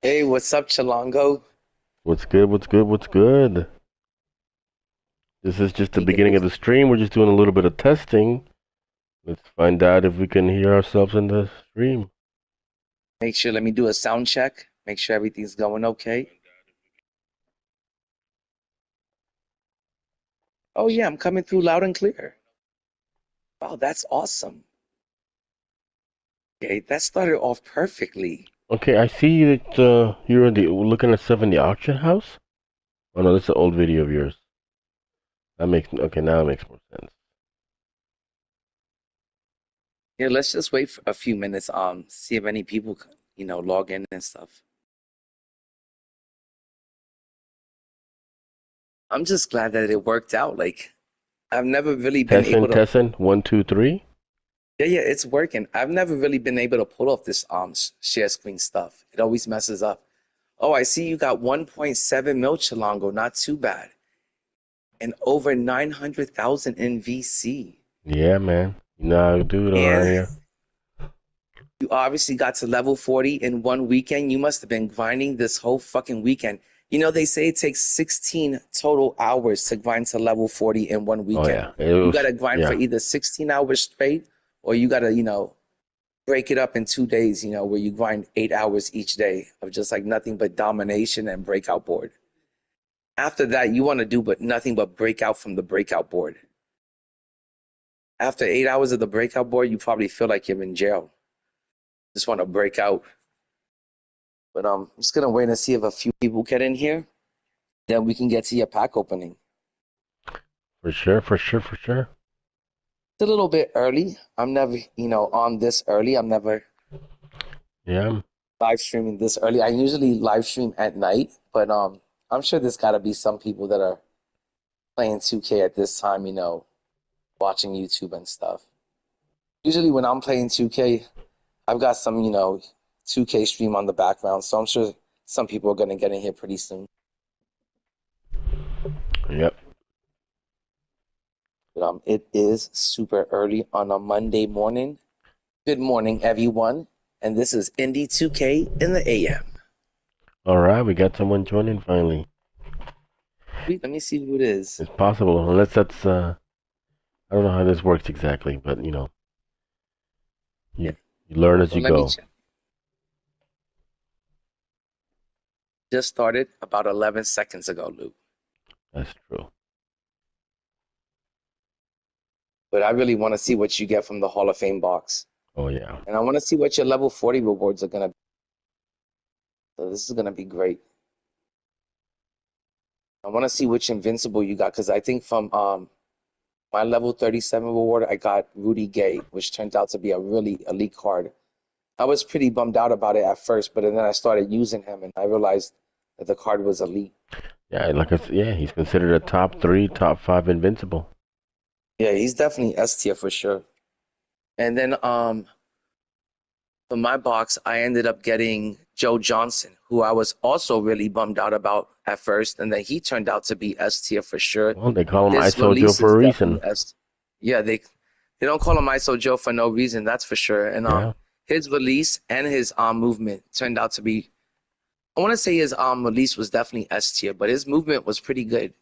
Hey, what's up, Chalongo? What's good? What's good? What's good? This is just the Let me get beginning of this. the stream. We're just doing a little bit of testing. Let's find out if we can hear ourselves in the stream. Make sure, let me do a sound check. Make sure everything's going okay. Oh, yeah, I'm coming through loud and clear. Wow, that's awesome. Okay, that started off perfectly. Okay, I see that you're looking at stuff in the auction house. Oh no, that's an old video of yours. That makes okay. Now it makes more sense. Yeah, let's just wait for a few minutes, see if any people, log in and stuff. I'm just glad that it worked out. Like, I've never really been able Tessin, to, Tessin, 1, 2, 3. yeah, it's working. I've never really been able to pull off this share screen stuff. It always messes up. Oh, I see you got 1.7 mil, Chalongo. Not too bad. And over 900,000 in VC. Yeah, man. You know how to do it around And here. you obviously got to level 40 in one weekend. You must have been grinding this whole fucking weekend. They say it takes 16 total hours to grind to level 40 in one Oh weekend. yeah, it You was. got to grind for Yeah, either 16 hours straight or you got to, break it up in 2 days, where you grind 8 hours each day of just like nothing but domination and breakout board. After that, you want to do but nothing but breakout from the breakout board. After 8 hours of the breakout board, you probably feel like you're in jail. Just want to break out. But I'm just gonna wait and see if a few people get in here. Then we can get to your pack opening. for sure, for sure, for sure. It's a little bit early. I'm never, on this early. I'm never Yeah, live streaming this early. I usually live stream at night, but I'm sure there's got to be some people that are playing 2K at this time, watching YouTube and stuff. Usually when I'm playing 2K, I've got some, 2K stream on the background, so I'm sure some people are gonna get in here pretty soon. yep. But it is super early on a Monday morning. Good morning, everyone, and this is Indie 2K in the AM. All right, we got someone joining finally. Wait, let me see who it is. It's possible, unless that's I don't know how this works exactly, but Yeah, you learn as well, you let me go. check. Just started about 11 seconds ago, Luke. That's true. But I really want to see what you get from the Hall of Fame box, Oh yeah. and I want to see what your level 40 rewards are gonna be. So this is gonna be great. I want to see which invincible you got because I think from my level 37 reward, I got Rudy Gay, which turned out to be a really elite card. I was pretty bummed out about it at first, but then I started using him and I realized that the card was elite. Yeah, like I said, yeah, he's considered a top 3, top 5 invincible. Yeah, he's definitely S tier for sure. And then for my box, I ended up getting Joe Johnson, who I was also really bummed out about at first, and then he turned out to be S tier for sure. Well, they call him His ISO Joe release for is a definitely reason. S. Yeah, they don't call him ISO Joe for no reason, that's for sure. And Yeah. his release and his movement turned out to be. I want to say his release was definitely S tier, but his movement was pretty good.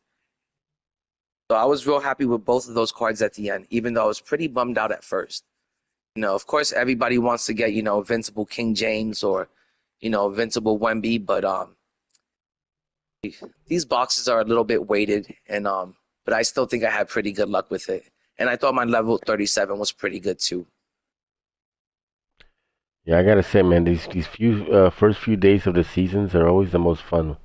So I was real happy with both of those cards at the end, even though I was pretty bummed out at first. Of course, everybody wants to get, Invincible King James or, Invincible Wemby, but these boxes are a little bit weighted, and but I still think I had pretty good luck with it. And I thought my level 37 was pretty good too. Yeah, I gotta say, man, these few first few days of the seasons are always the most fun.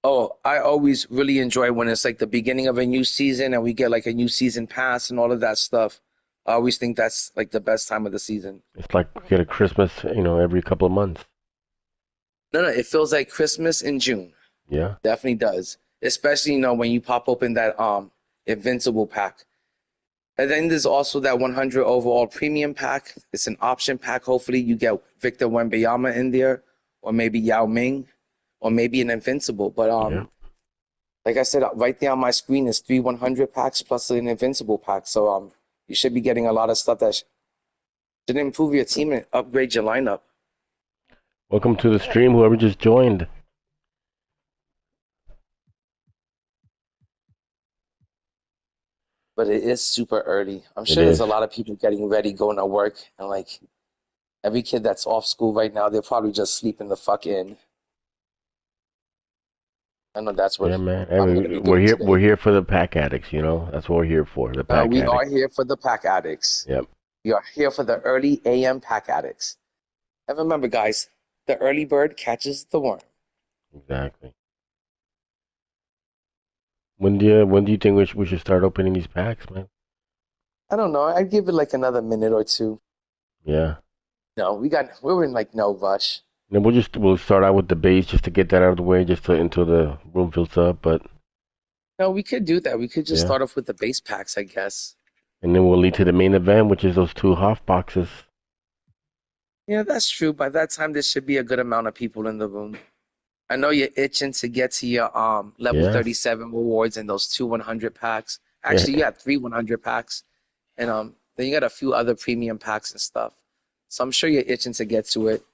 Oh, I always really enjoy when it's like the beginning of a new season and we get like a new season pass and all of that stuff. I always think that's like the best time of the season. It's like we get a Christmas, every couple of months. No, no, it feels like Christmas in June. Yeah. Definitely does. Especially, when you pop open that Invincible pack. And then there's also that 100 overall premium pack. It's an option pack. Hopefully you get Victor Wembanyama in there, or maybe Yao Ming, or maybe an Invincible. But Yeah. like I said, right there on my screen is three 100 packs plus an Invincible pack. So you should be getting a lot of stuff that should improve your team and upgrade your lineup. Welcome to the stream, whoever just joined. But it is super early. I'm It sure there's is. a lot of people getting ready, going to work, and like every kid that's off school right now, they're probably just sleeping the fuck in. I know that's what Yeah, man. I I'm gonna mean, be we're doing here. We're today. here for the pack addicts. You know, that's what we're here for. The pack We are addicts. here for the pack addicts. Yep. We are here for the early AM pack addicts. And remember, guys, the early bird catches the worm. Exactly. When do you think we should start opening these packs, man? I don't know. I'd give it like another minute or two. Yeah. No, we're in like no rush. And then we'll start out with the base just to get that out of the way, just to, until the room fills up. But No, we could do that. We could just yeah, start off with the base packs, I guess. and then we'll lead to the main event, which is those two Hoff boxes. Yeah, that's true. By that time, there should be a good amount of people in the room. I know you're itching to get to your level Yeah. 37 rewards and those two 100 packs. Yeah. Actually, you have three 100 packs, and then you got a few other premium packs and stuff. So I'm sure you're itching to get to it.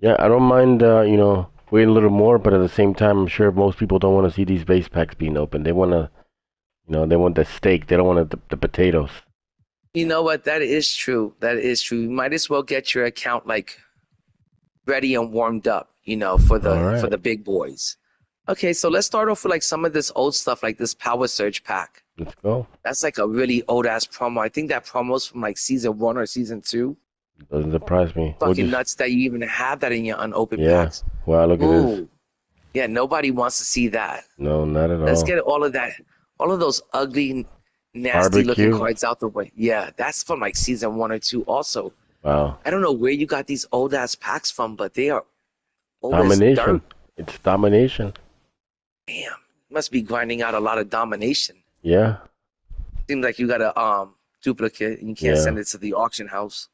Yeah. I don't mind, waiting a little more, but at the same time, I'm sure most people don't want to see these base packs being opened. They want to, they want the steak. They don't want the potatoes. You know what? That is true. That is true. You might as well get your account like ready and warmed up, for All the right. big boys. Okay, so let's start off with like some of this old stuff, like this Power Surge pack. Let's go. That's like a really old ass promo. I think that promo's from like season 1 or season 2. Doesn't surprise me. We'll Fucking just, nuts that you even have that in your unopened yeah. packs. Wow, look at this. Ooh, yeah, nobody wants to see that. No, not at Let's all. get all of that, all of those ugly, nasty looking Barbecue. cards out the way. Yeah, that's from like season 1 or 2 also. Wow. I don't know where you got these old ass packs from, but they are old as Domination. dirt. It's domination. Damn, must be grinding out a lot of domination. Yeah. Seems like you got a duplicate and you can't Yeah. send it to the auction house.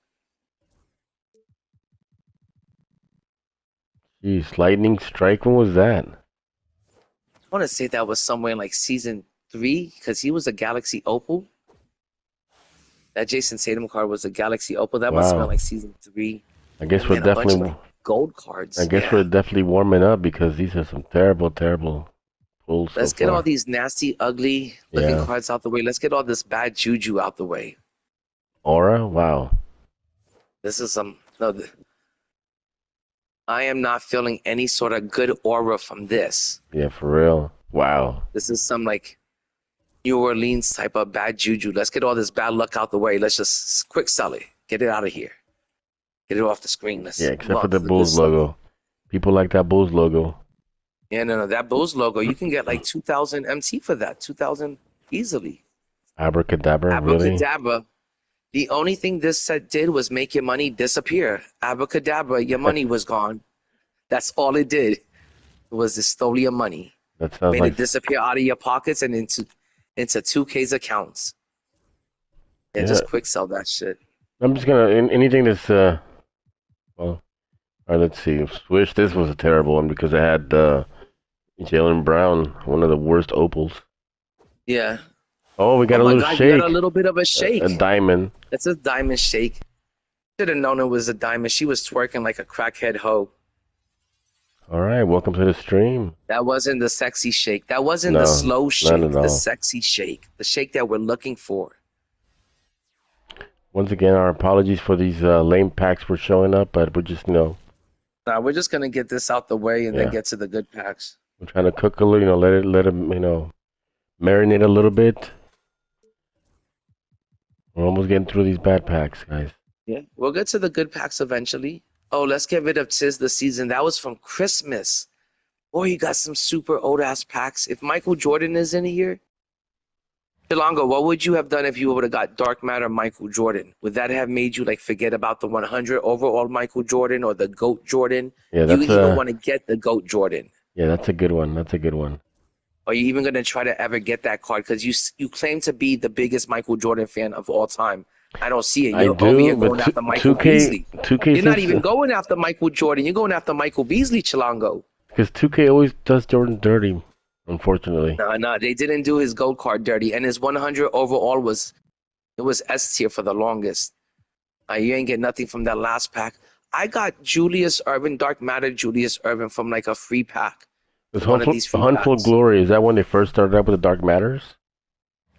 Jeez, lightning strike. When was that? I want to say that was somewhere in like season 3 because he was a Galaxy Opal. That Jason Tatum card was a Galaxy Opal. That must have been Wow. like season 3. I guess And we're man, a bunch of definitely. like gold I cards. guess we're Yeah. definitely warming up because these are some terrible, terrible pulls so Let's get all far. these nasty, ugly looking Yeah. cards out the way. Let's get all this bad juju out the way. Aura. Wow. This is some. No, I am not feeling any sort of good aura from this. Yeah, for real. Wow. This is some like New Orleans type of bad juju. Let's get all this bad luck out the way. Let's just quick sell it. Get it out of here. Get it off the screen. Yeah, Let's move except for on the to the good Bulls stuff. logo. People like that Bulls logo. Yeah, no. That Bulls logo, you can get like 2,000 MT for that. 2,000 easily. Abracadabra. Really? Abracadabra. The only thing this set did was make your money disappear. Abracadabra, your money was gone. That's all it did. It was it stole your money. That sounds Made like. it disappear out of your pockets and into 2K's accounts. Yeah, Yeah. just quick sell that shit. I'm just gonna anything that's well. All right, let's see. Swish. This was a terrible one because it had Jalen Brown, one of the worst opals. Yeah. Oh, we Oh got a my little God, you got a shake. little bit of a A shake. diamond. That's a diamond shake. Should have known it was a diamond. She was twerking like a crackhead hoe. All right, welcome to the stream. That wasn't the sexy shake. That wasn't the No, slow not at shake. The all. sexy shake. The shake that we're looking for. Once again, our apologies for these lame packs we're showing up, but we're just, Now we're just gonna get this out the way and then yeah, get to the good packs. we're trying to cook a little, let it, marinate a little bit. We're almost getting through these bad packs, guys. Yeah, we'll get to the good packs eventually. Oh, let's get rid of Tis the Season. That was from Christmas. Boy, you got some super old ass packs. If Michael Jordan is in here, Shalongo, what would you have done if you would have got Dark Matter Michael Jordan? Would that have made you like forget about the 100 overall Michael Jordan or the GOAT Jordan? Yeah, Do you that's even a, want to get the GOAT Jordan? yeah, that's a good one. That's a good one. Are you even going to try to ever get that card? Because you claim to be the biggest Michael Jordan fan of all time. I don't see it. I You're over here do, but going after Michael 2K, Beasley. 2K You're not seems even going after Michael Jordan. You're going after Michael Beasley, Chilango. because 2K always does Jordan dirty, unfortunately. No, they didn't do his gold card dirty, and his 100 overall was S tier for the longest. You ain't get nothing from that last pack. I got Julius Urban, Dark Matter Julius Urban from like a free pack. This One of these free Huntful packs. Glory, is that when they first started up with the Dark Matters?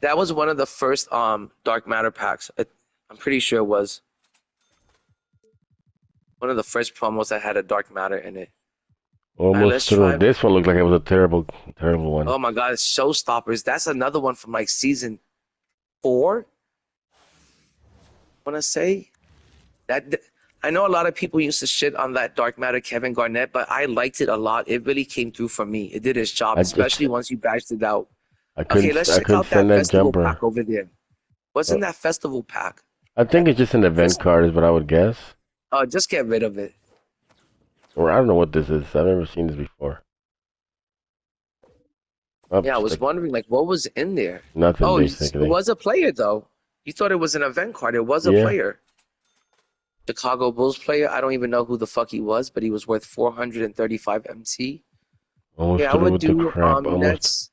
That was one of the first Dark Matter packs. I'm pretty sure it was one of the first promos that had a Dark Matter in it. All right, Almost let's through. try. This one looked like it was a terrible, terrible one. Oh my God, it's Showstoppers. That's another one from like season 4. I want to say that. I know a lot of people used to shit on that Dark Matter Kevin Garnett, but I liked it a lot. It really came through for me. It did its job, I just especially once you bashed it out. I Okay, couldn't let's I check couldn't out send that that festival jumper. pack over there. What's Uh, in that festival pack? I think it's just an event Fest- card, is what I would guess. just get rid of it. Or I don't know what this is. I've never seen this before. Oh, Yeah, I was wondering like what was in there. nothing Oh, it basically. was a player though. You thought it was an event card. It was a Yeah, player. Chicago Bulls player. I don't even know who the fuck he was, but he was worth 435 MT. almost Yeah, I through would with the do crap. Almost. Nets.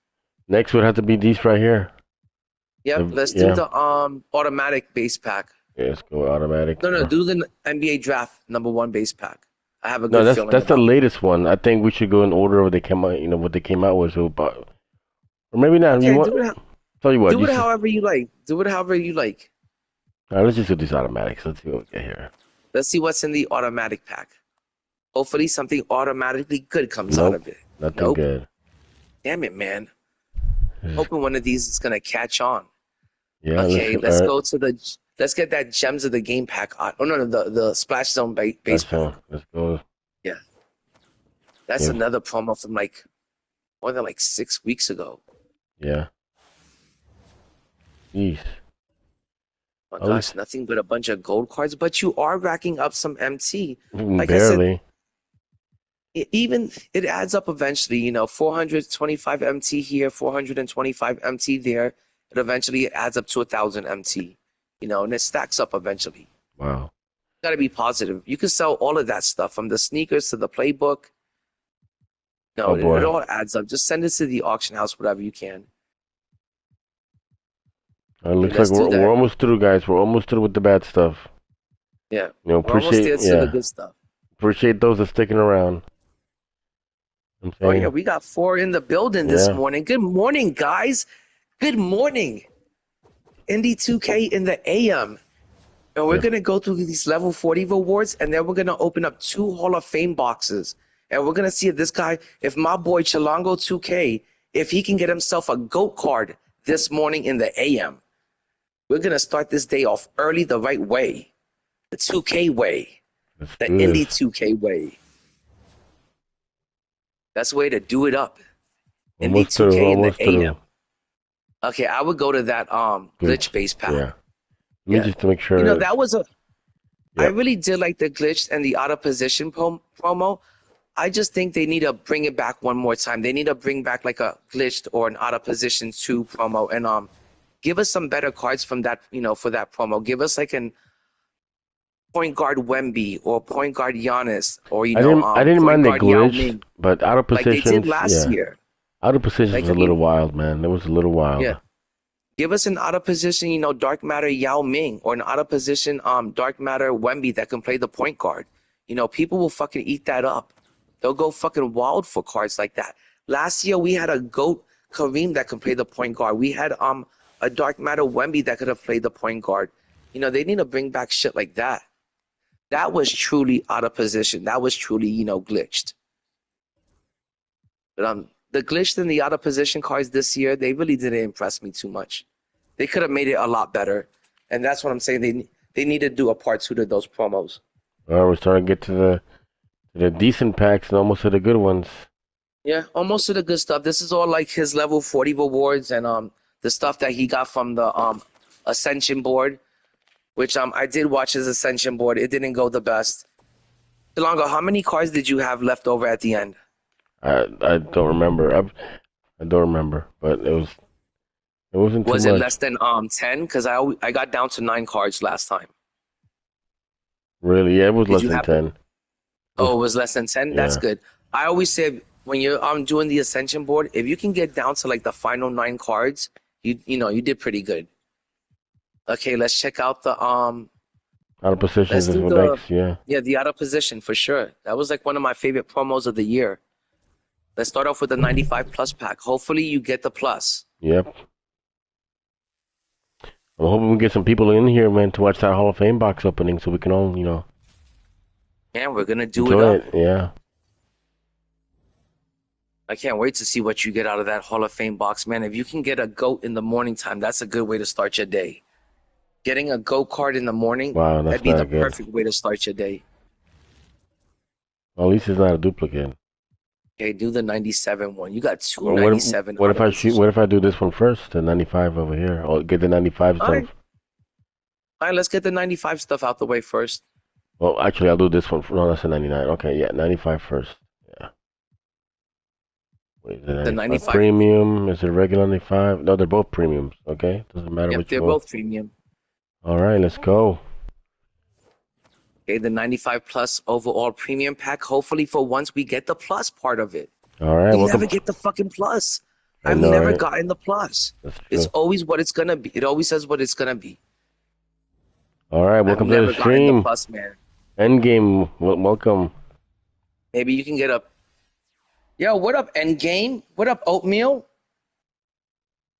Next would have to be these right here. Yep, let's do Yeah, the automatic base pack. yeah, let's go automatic. No, do the NBA draft #1 base pack. I have a No, good feeling that's the about it. latest one. I think we should go in order of they came out. You know what they came out with. So, but, or maybe not. You Okay, want? Tell you what. do it however you like. Do it however you like. All right, let's just do these automatics. Let's see what we get here. Let's see what's in the automatic pack. Hopefully something automatically good comes out Nope, of it. nothing Nope. good. Damn it, man. Hoping one of these is gonna catch on. Yeah, Okay, all right. let's get that gems of the game pack. Oh no, the splash zone base pack. Let's go. Yeah, that's Yeah, another promo from like more than like 6 weeks ago. yeah. Jeez. Oh my At gosh, least nothing but a bunch of gold cards, but you are racking up some MT. Like I said, barely. it adds up eventually. 425 MT here, 425 MT there. It eventually adds up to 1,000 MT. And it stacks up eventually. Wow. Got to be positive. You can sell all of that stuff from the sneakers to the playbook. No, Oh it boy. all adds up. Just send it to the auction house, whatever you can. It Okay, looks like let's do we're that. almost through, guys. We're almost through with the bad stuff. Yeah, we're almost Appreciate there to the good stuff. appreciate those that sticking around. I'm Oh yeah, saying, we got 4 in the building this yeah. morning. Good morning, guys. Good morning. ND2K in the AM. And we're Yeah. going to go through these level 40 rewards, and then we're going to open up 2 Hall of Fame boxes. And we're going to see if this guy, if my boy Chilango 2K, if he can get himself a GOAT card this morning in the AM. We're going to start this day off early the right way. The 2K way. Let's The do Indy this. 2K way. That's the way to do it up. Indy Almost through. 2K in the Almost through. AM. Okay, I would go to that Good. glitch base pack. Yeah. Let me Yeah. just to make sure. That was I Yep. really did like the glitch and the out of position promo. I just think they need to bring it back one more time. They need to bring back like a glitched or an out of position 2 promo and give us some better cards from that, for that promo. Give us like an point guard Wemby or point guard Giannis or I didn't point mind the guard Yao glitch, Ming but out of like they did positions, last yeah. year. Out of positions was Like a little wild, man. It was a little wild. yeah. Give us an out of position, dark matter Yao Ming or an out of position dark matter Wemby that can play the point guard. People will fucking eat that up. They'll go fucking wild for cards like that. Last year we had a GOAT Kareem that can play the point guard. We had a dark matter Wemby that could have played the point guard. They need to bring back shit like that. That was truly out of position. That was truly, glitched. But the glitched and the out of position cards this year, they really didn't impress me too much. They could have made it a lot better. And that's what I'm saying. They need to do a part 2 to those promos. All right, we're starting to get to the decent packs and almost to the good ones. Yeah, almost to the good stuff. This is all like his level 40 rewards and the stuff that he got from the Ascension board, which I did watch his Ascension board. It didn't go the best. Delongo, how many cards did you have left over at the end? I don't remember. I don't remember, but it wasn't too Was it much. less than 10? Because I got down to 9 cards last time. Really? Yeah, it was Did less you than happen? 10. Oh, it was less than 10? That's Yeah. good. I always say when you're doing the Ascension board, if you can get down to like the final 9 cards, you did pretty good. Okay, let's check out the Out of positions Let's is do what the next, yeah. yeah, the out of position for sure. That was like one of my favorite promos of the year. Let's start off with the 95 plus pack. Hopefully you get the plus. Yep. I'm hoping we get some people in here, man, to watch that Hall of Fame box opening so we can all, And we're gonna do it enjoy up. it. Yeah. I can't wait to see what you get out of that Hall of Fame box, man. If you can get a GOAT in the morning time, that's a good way to start your day. Getting a GOAT card in the morning, Wow, that'd that's be the not good. perfect way to start your day. Well, at least it's not a duplicate. Okay, do the 97 one. You got two Well, 97 what out if of I shoot? position. What if I do this one first, the 95 over here? I'll get the 95 All right. stuff. All right, let's get the 95 stuff out the way first. Well, actually, I'll do this one. No, that's a 99. Okay, yeah, 95 first. Yeah. Wait, is it The 95 95. premium? Is it regular 95? No, they're both premiums. Okay, doesn't matter Yep, which they're one. both premium. All right, let's go. Okay, the 95 plus overall premium pack. Hopefully for once we get the plus part of it. All right, We welcome. never get the fucking plus. I I've know, never right? gotten the plus. That's It's true. always what it's gonna be. It always says what it's gonna be. All right, I've welcome to the never gotten the stream. plus, man. Endgame, welcome. Maybe you can get a. Yo, what up, Endgame? What up, Oatmeal?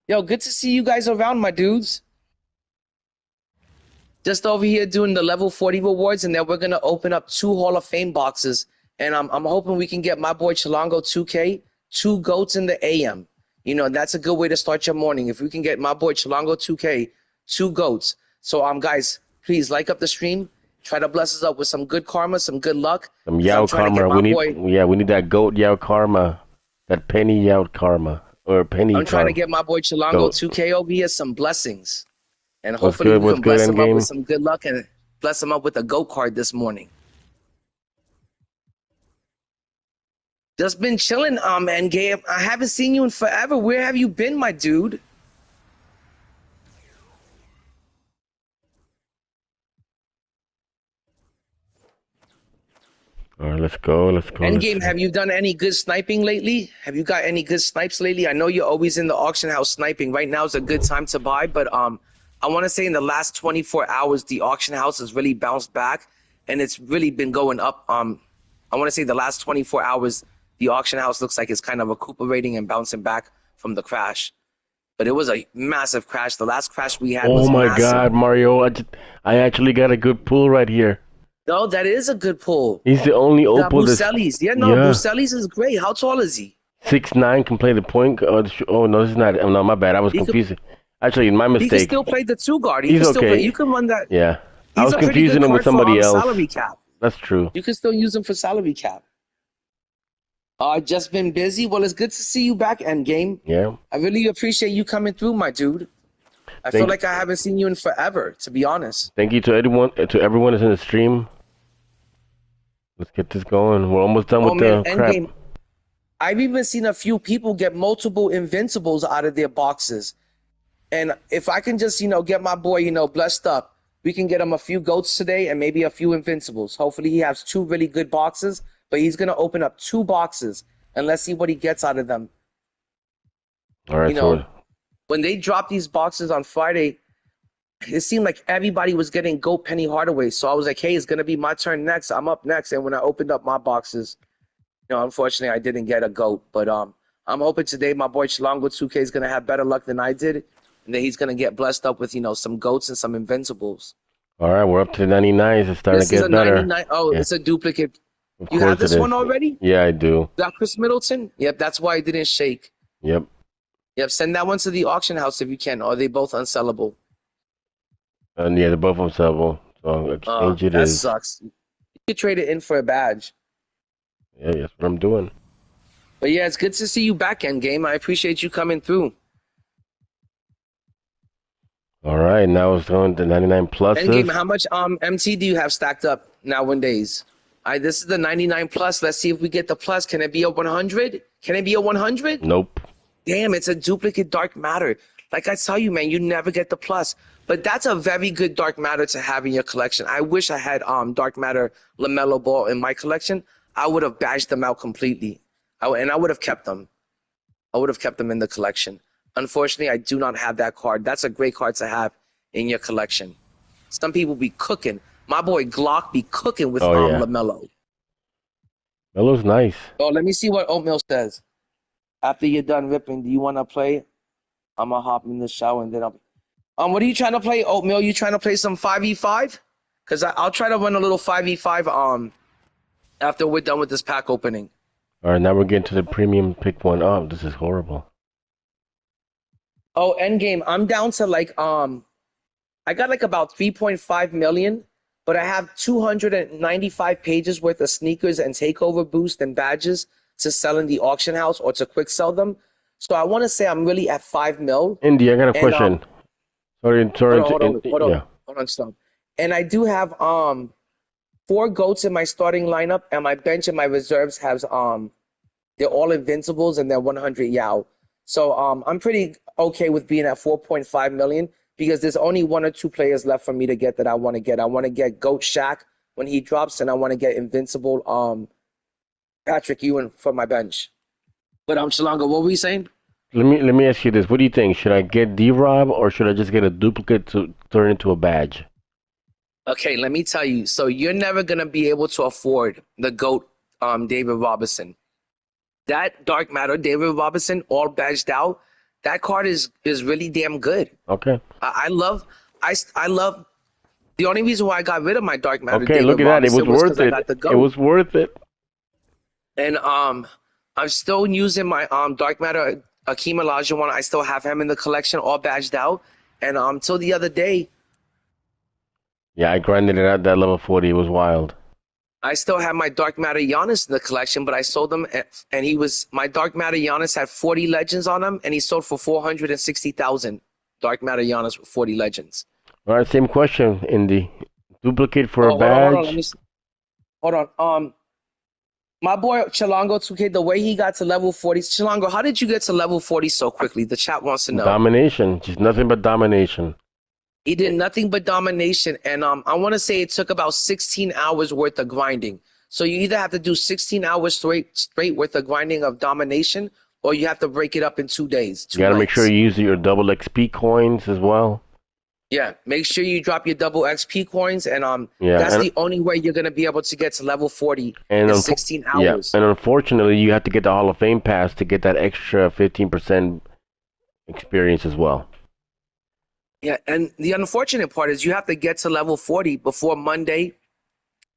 Yo, good to see you guys around, my dudes. Just over here doing the level 40 rewards, and then we're gonna open up 2 Hall of Fame boxes. And I'm hoping we can get my boy Chilango 2K, 2 goats in the AM. You know, that's a good way to start your morning. If we can get my boy Chilango 2K, 2 goats. So guys, please like up the stream. Try to bless us up with some good karma, some good luck. Some Because I'm Yao trying to get karma. my boy. We need that goat Yao karma, that penny Yao karma or penny I'm trying to karma. get my boy Chilango Goat. 2K over here some blessings. And What's hopefully good? we What's can good? bless him up with Endgame. some good luck and bless him up with a GOAT card this morning. Just been chilling, Endgame. I haven't seen you in forever. Where have you been, my dude? All right, let's go. Let's go. Let's Endgame, see. have you done any good sniping lately? Have you got any good snipes lately? I know you're always in the auction house sniping. Right now is a good time to buy, but I want to say in the last 24 hours, the auction house has really bounced back, and it's really been going up. I want to say the last 24 hours, the auction house looks like it's kind of recuperating and bouncing back from the crash. But it was a massive crash. The last crash we had Oh was my massive. God, Mario! I actually got a good pull right here. No, that is a good pull. He's the only opal that's Bucellis. Yeah, no, Bucellis is great. How tall is he? 6'9" can play the point. Oh no, this is not. Oh, no, my bad. I was He could confusing. Actually, my he could mistake. still play the 2 guard. He He's could still play. You okay. can run that. Yeah, I He's was a pretty good confusing him with card for somebody else. salary cap. That's true. You can still use him for salary cap. Just been busy. Well, it's good to see you back, Endgame. Yeah. I really appreciate you coming through, my dude. I feel like I haven't seen you in forever, to be honest. Thank you to everyone that's in the stream. Let's get this going. We're almost done with the crap. Endgame. I've even seen a few people get multiple invincibles out of their boxes. And if I can just, get my boy, blessed up, we can get him a few goats today and maybe a few invincibles. Hopefully he has 2 really good boxes, but he's going to open up 2 boxes and let's see what he gets out of them. All right, when they dropped these boxes on Friday, it seemed like everybody was getting GOAT Penny Hardaway. So I was like, hey, it's going to be my turn next. I'm up next. And when I opened up my boxes, unfortunately I didn't get a GOAT. But I'm hoping today my boy Chilango 2K is going to have better luck than I did. And then he's going to get blessed up with, some GOATs and some invincibles. All right, we're up to 99s. It's starting to get better. 99. Oh, yeah. It's a duplicate. Of you have this one already? Yeah, I do. That Chris Middleton? Yep, that's why it didn't shake. Yep. Yep, send that one to the auction house if you can. Or are they both unsellable? And yeah, they're both unsellable. So exchange it that is. That sucks. You could trade it in for a badge. Yeah, that's what I'm doing. But yeah, it's good to see you back, Endgame. I appreciate you coming through. All right, now it's going to 99 pluses. Endgame, how much MT do you have stacked up nowadays? This is the 99 plus. Let's see if we get the plus. Can it be a 100? Can it be a 100? Nope. Damn, it's a duplicate dark matter. Like I tell you, man, you never get the plus. But that's a very good dark matter to have in your collection. I wish I had dark matter LaMelo Ball in my collection. I would have bashed them out completely. And I would have kept them. I would have kept them in the collection. Unfortunately, I do not have that card. That's a great card to have in your collection. Some people be cooking. My boy Glock be cooking with Oh yeah, LaMelo. Melo's nice. Oh, let me see what Oatmeal says. After you're done ripping, do you want to play? I'm gonna hop in the shower and then I'll. What are you trying to play, Oatmeal? You trying to play some 5v5? Cause I'll try to run a little 5v5 after we're done with this pack opening. All right, now we're getting to the premium pick one up. This is horrible. Oh, Endgame. I'm down to like I got like about 3.5 million, but I have 295 pages worth of sneakers and takeover boost and badges to sell in the auction house or to quick sell them. So I want to say I'm really at 5 mil. Indy, I got a And question. Sorry, hold sorry. on, hold on, hold on, Yeah. hold on, stop. And I do have 4 goats in my starting lineup, and my bench and my reserves has they're all invincibles and they're 100 Yao. So I'm pretty okay with being at 4.5 million because there's only 1 or 2 players left for me to get that I want to get. I want to get Goat Shaq when he drops, and I want to get invincible Patrick Ewing for my bench. But Shalanga, what were we saying? Let me ask you this. What do you think? Should I get D-Rob or should I just get a duplicate to turn into a badge? Okay, let me tell you. So you're never gonna be able to afford the GOAT David Robinson. That Dark Matter David Robinson, all badged out, that card is really damn good. Okay. I love I love the only reason why I got rid of my Dark Matter Okay, David look at that. It was Robinson was worth because I it. got the It GOAT. was worth it. And I'm still using my Dark Matter Akeem Olajuwon. I still have him in the collection, all badged out. And till the other day, Yeah, I grinded it at that level 40. It was wild. I still have my Dark Matter Giannis in the collection, but I sold him, and my Dark Matter Giannis had 40 legends on him, and he sold for 460,000. Dark Matter Giannis with 40 legends. All right, same question, Indy. Duplicate for a Oh, hold on, let badge? me see. Hold on. My boy Chilango 2K, the way he got to level 40. Chilango, how did you get to level 40 so quickly? The chat wants to know. Domination. Just nothing but domination. He did nothing but domination, and I want to say it took about 16 hours worth of grinding. So you either have to do 16 hours straight worth of grinding of domination, or you have to break it up in 2 days, You 2 gotta make sure nights. you use your double XP coins as well. Yeah, make sure you drop your double XP coins, and Yeah, that's the only way you're gonna be able to get to level 40 and is 16 yeah, hours. and unfortunately, you have to get the Hall of Fame pass to get that extra 15% experience as well. Yeah, and the unfortunate part is you have to get to level 40 before Monday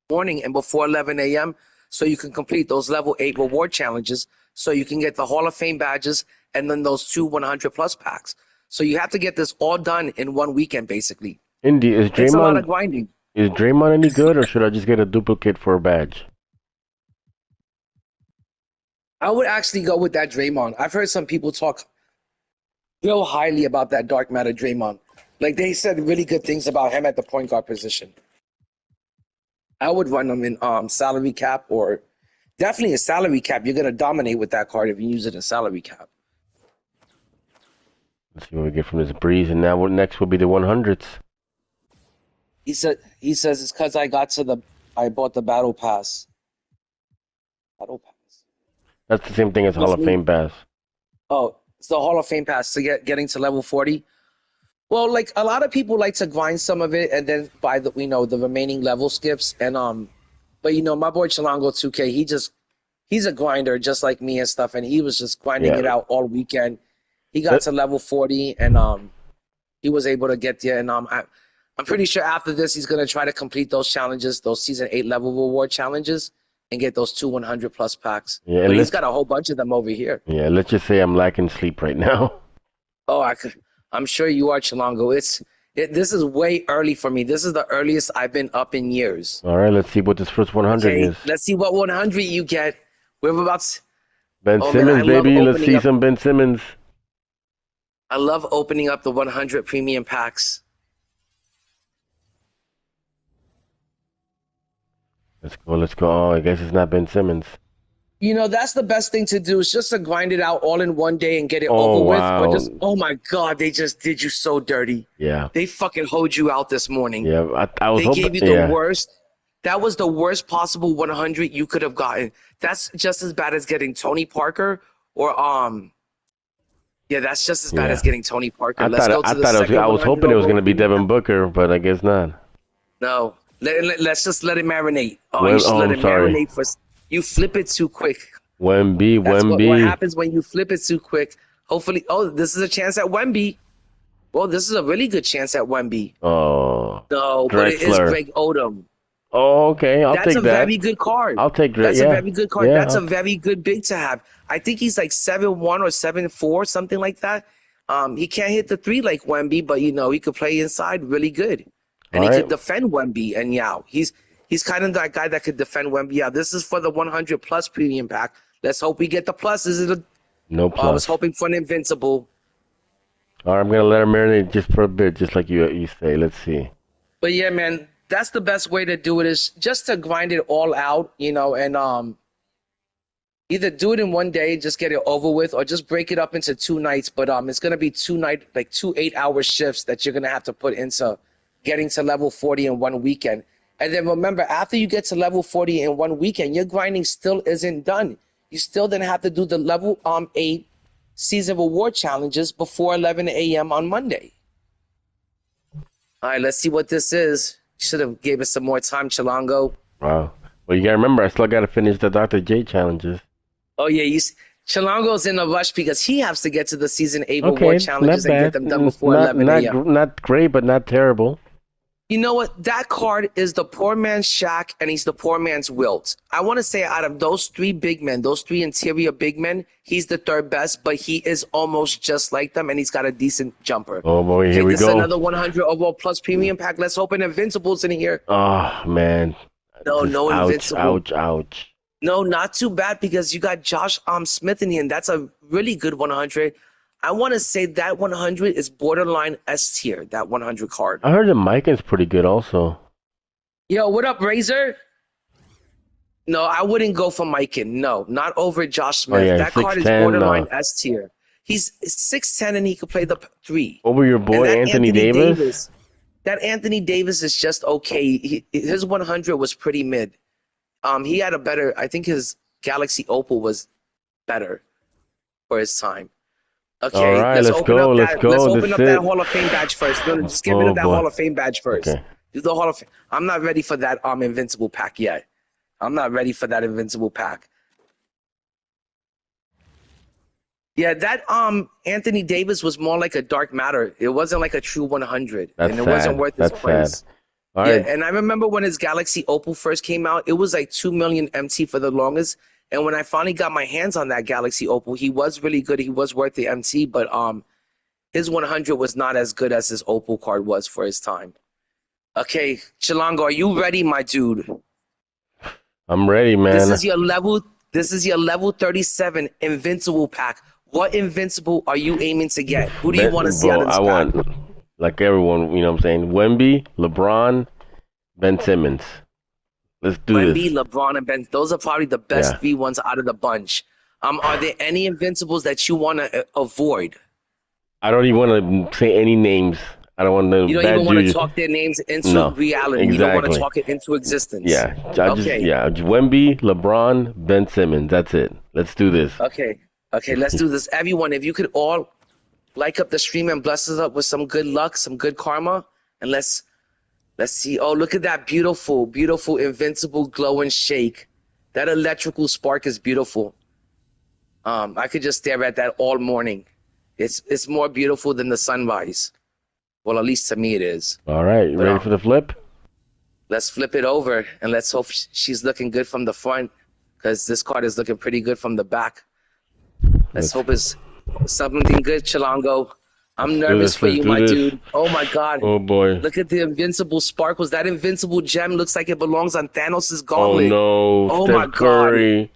morning and before 11 a.m. so you can complete those level 8 reward challenges so you can get the Hall of Fame badges and then those 2 100 plus packs. So you have to get this all done in one weekend, basically. Indy, It's a lot of grinding. is Draymond any good, or should I just get a duplicate for a badge? I would actually go with that Draymond. I've heard some people talk real highly about that Dark Matter Draymond. Like they said really good things about him at the point guard position. I would run him in salary cap or definitely a salary cap. You're gonna dominate with that card if you use it in salary cap. Let's see what we get from this breeze, and now what next will be the 100s. He says it's because I bought the battle pass. Battle pass. That's the same thing as Hall of Fame pass. Oh, it's the Hall of Fame pass to getting to level 40. Well, like a lot of people like to grind some of it and then buy the the remaining level skips and but my boy Chilango 2K, he's a grinder just like me and stuff, and he was just grinding it out all weekend. He got to level 40 and he was able to get there, and I'm pretty sure after this he's gonna try to complete those challenges, those season 8 level reward challenges, and get those 2 100 plus packs. Yeah, but he's got a whole bunch of them over here. Yeah, let's just say I'm lacking sleep right now. Oh, I'm sure you are, Chilango. This is way early for me. This is the earliest I've been up in years. All right, let's see what this first 100 is. Let's see what 100 you get. We're about to, Ben Simmons, baby. Let's see some Ben Simmons. I love opening up the 100 premium packs. Let's go, let's go. Oh, I guess it's not Ben Simmons. That's the best thing to do is just to grind it out all in one day and get it over with. Or just, oh my God, they just did you so dirty. Yeah. They fucking hoed you out this morning. Yeah, I was hoping. They gave you the worst. That was the worst possible 100 you could have gotten. That's just as bad as getting Tony Parker or yeah, that's just as bad as getting Tony Parker. I was hoping it was going to be Devin Booker, but I guess not. No. Let's just let it marinate. Oh, you When, should oh, let I'm it sorry. marinate for. You flip it too quick. Wemby, That's what Wemby. happens when you flip it too quick. Hopefully, oh, this is a chance at Wemby. Well, this is a really good chance at Wemby. Oh, No, but it is Drexler. Greg Odom. Oh, okay. I'll That's a take that. very good card. I'll take that. That's a Yeah. very good card. Yeah. That's a very good big to have. I think he's like 7'1" or 7'4", something like that. He can't hit the three like Wemby, but he could play inside really good, and All he right. could defend Wemby. And he's kind of that guy that could defend Wemby. Yeah, this is for the 100 plus premium pack. Let's hope we get the plus. No I was plus. hoping for an invincible, All right, I'm gonna let her marinate just for a bit, just like you say. Let's see. but yeah, man, that's the best way to do it is just to grind it all out, and either do it in one day, just get it over with, or just break it up into 2 nights. But it's gonna be 2 night, like 2 8-hour shifts that you're gonna have to put into getting to level 40 in one weekend. And then remember, after you get to level 40 in one weekend, your grinding still isn't done. You still then have to do the level 8 season reward challenges before 11 a.m. on Monday. All right, let's see what this is. Should have gave us some more time, Chilango. Wow. Well, you gotta remember, I still gotta finish the Dr. J challenges. Oh yeah, Chilango's in a rush because he has to get to the season 8 Okay, reward not challenges and get bad. them done before 11 a.m. Not great, but not terrible. You know what? That card is the poor man's Shaq, and he's the poor man's Wilt. I want to say out of those three big men, those three interior big men, he's the third best, but he is almost just like them, and he's got a decent jumper. Oh boy, here Okay, we this is go. another 100 overall plus premium pack. Let's open Invincibles in here. Oh man. No, Just no ouch, Invincible. ouch, ouch. No, not too bad because you got Josh Smith in here, and that's a really good 100. I want to say that 100 is borderline S tier, that 100 card. I heard the Mikan's pretty good also. Yo, what up, Razor? No, I wouldn't go for Mikan. No, not over Josh Smith. Oh yeah, That card is 6'10", borderline S tier. He's 6'10", and he could play the 3. Over your And boy that Anthony Davis? that Anthony Davis is just okay. His 100 was pretty mid. He had a better. I think his Galaxy Opal was better for his time. All Okay, right, let's let's open go, up let's that. go. Let's That's open up it. that Hall of Fame badge first. No, just get rid Oh of that boy. Hall of Fame badge first. Okay. Do the Hall of Fame. I'm not ready for that Invincible pack yet. I'm not ready for that Invincible pack. Yeah, that Anthony Davis was more like a dark matter. It wasn't like a true 100, That's and it sad. wasn't worth its That's price. sad. All Yeah, right. and I remember when his Galaxy Opal first came out, it was like 2 million MT for the longest. And when I finally got my hands on that Galaxy Opal, he was really good. He was worth the MT, but his 100 was not as good as his Opal card was for his time. Okay, Chilango, are you ready, my dude? I'm ready, man. This is your level 37 Invincible pack. What Invincible are you aiming to get? Who do you want to see out of this pack? want, like everyone, you know what I'm saying? Wemby, LeBron, Ben Simmons. Let's do Wemby, this. LeBron, and Ben. Those are probably the best Yeah. 3 ones out of the bunch. Are there any Invincibles that you want to avoid? I don't even want to say any names. I don't want to. You don't even want to talk their names into reality. Exactly. You don't want to talk it into existence. Yeah. Okay. Wemby, LeBron, Ben Simmons. That's it. Let's do this. Okay, let's do this. Everyone, if you could all like up the stream and bless us up with some good luck, some good karma, and let's see. Oh, look at that beautiful, beautiful, invincible glow and shake. That electrical spark is beautiful. I could just stare at that all morning. It's more beautiful than the sunrise. Well, at least to me it is. All right. You ready for the flip? Let's flip it over and let's hope she's looking good from the front, because this card is looking pretty good from the back. Let's hope it's something good, Chilango. I'm nervous for you, my dude. Oh my God. Oh boy. Look at the invincible sparkles. That invincible gem looks like it belongs on Thanos' gauntlet. Oh no. Oh Steph my God. Curry.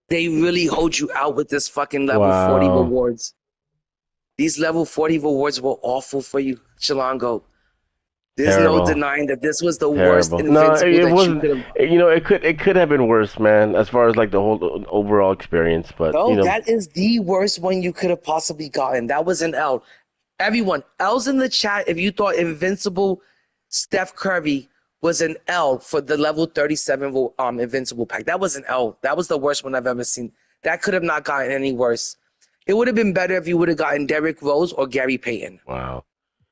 They really hold you out with this fucking level 40 rewards. These level 40 rewards were awful for you, Chilango. There's no denying that this was the worst invincible you could have. You know, it could have been worse, man, as far as like the whole overall experience. But No, you know, that is the worst one you could have possibly gotten. That was an L. Everyone, L's in the chat if you thought Invincible Steph Curry was an L for the level 37 Invincible pack. That was an L. That was the worst one I've ever seen. That could have not gotten any worse. It would have been better if you would have gotten Derrick Rose or Gary Payton. wow.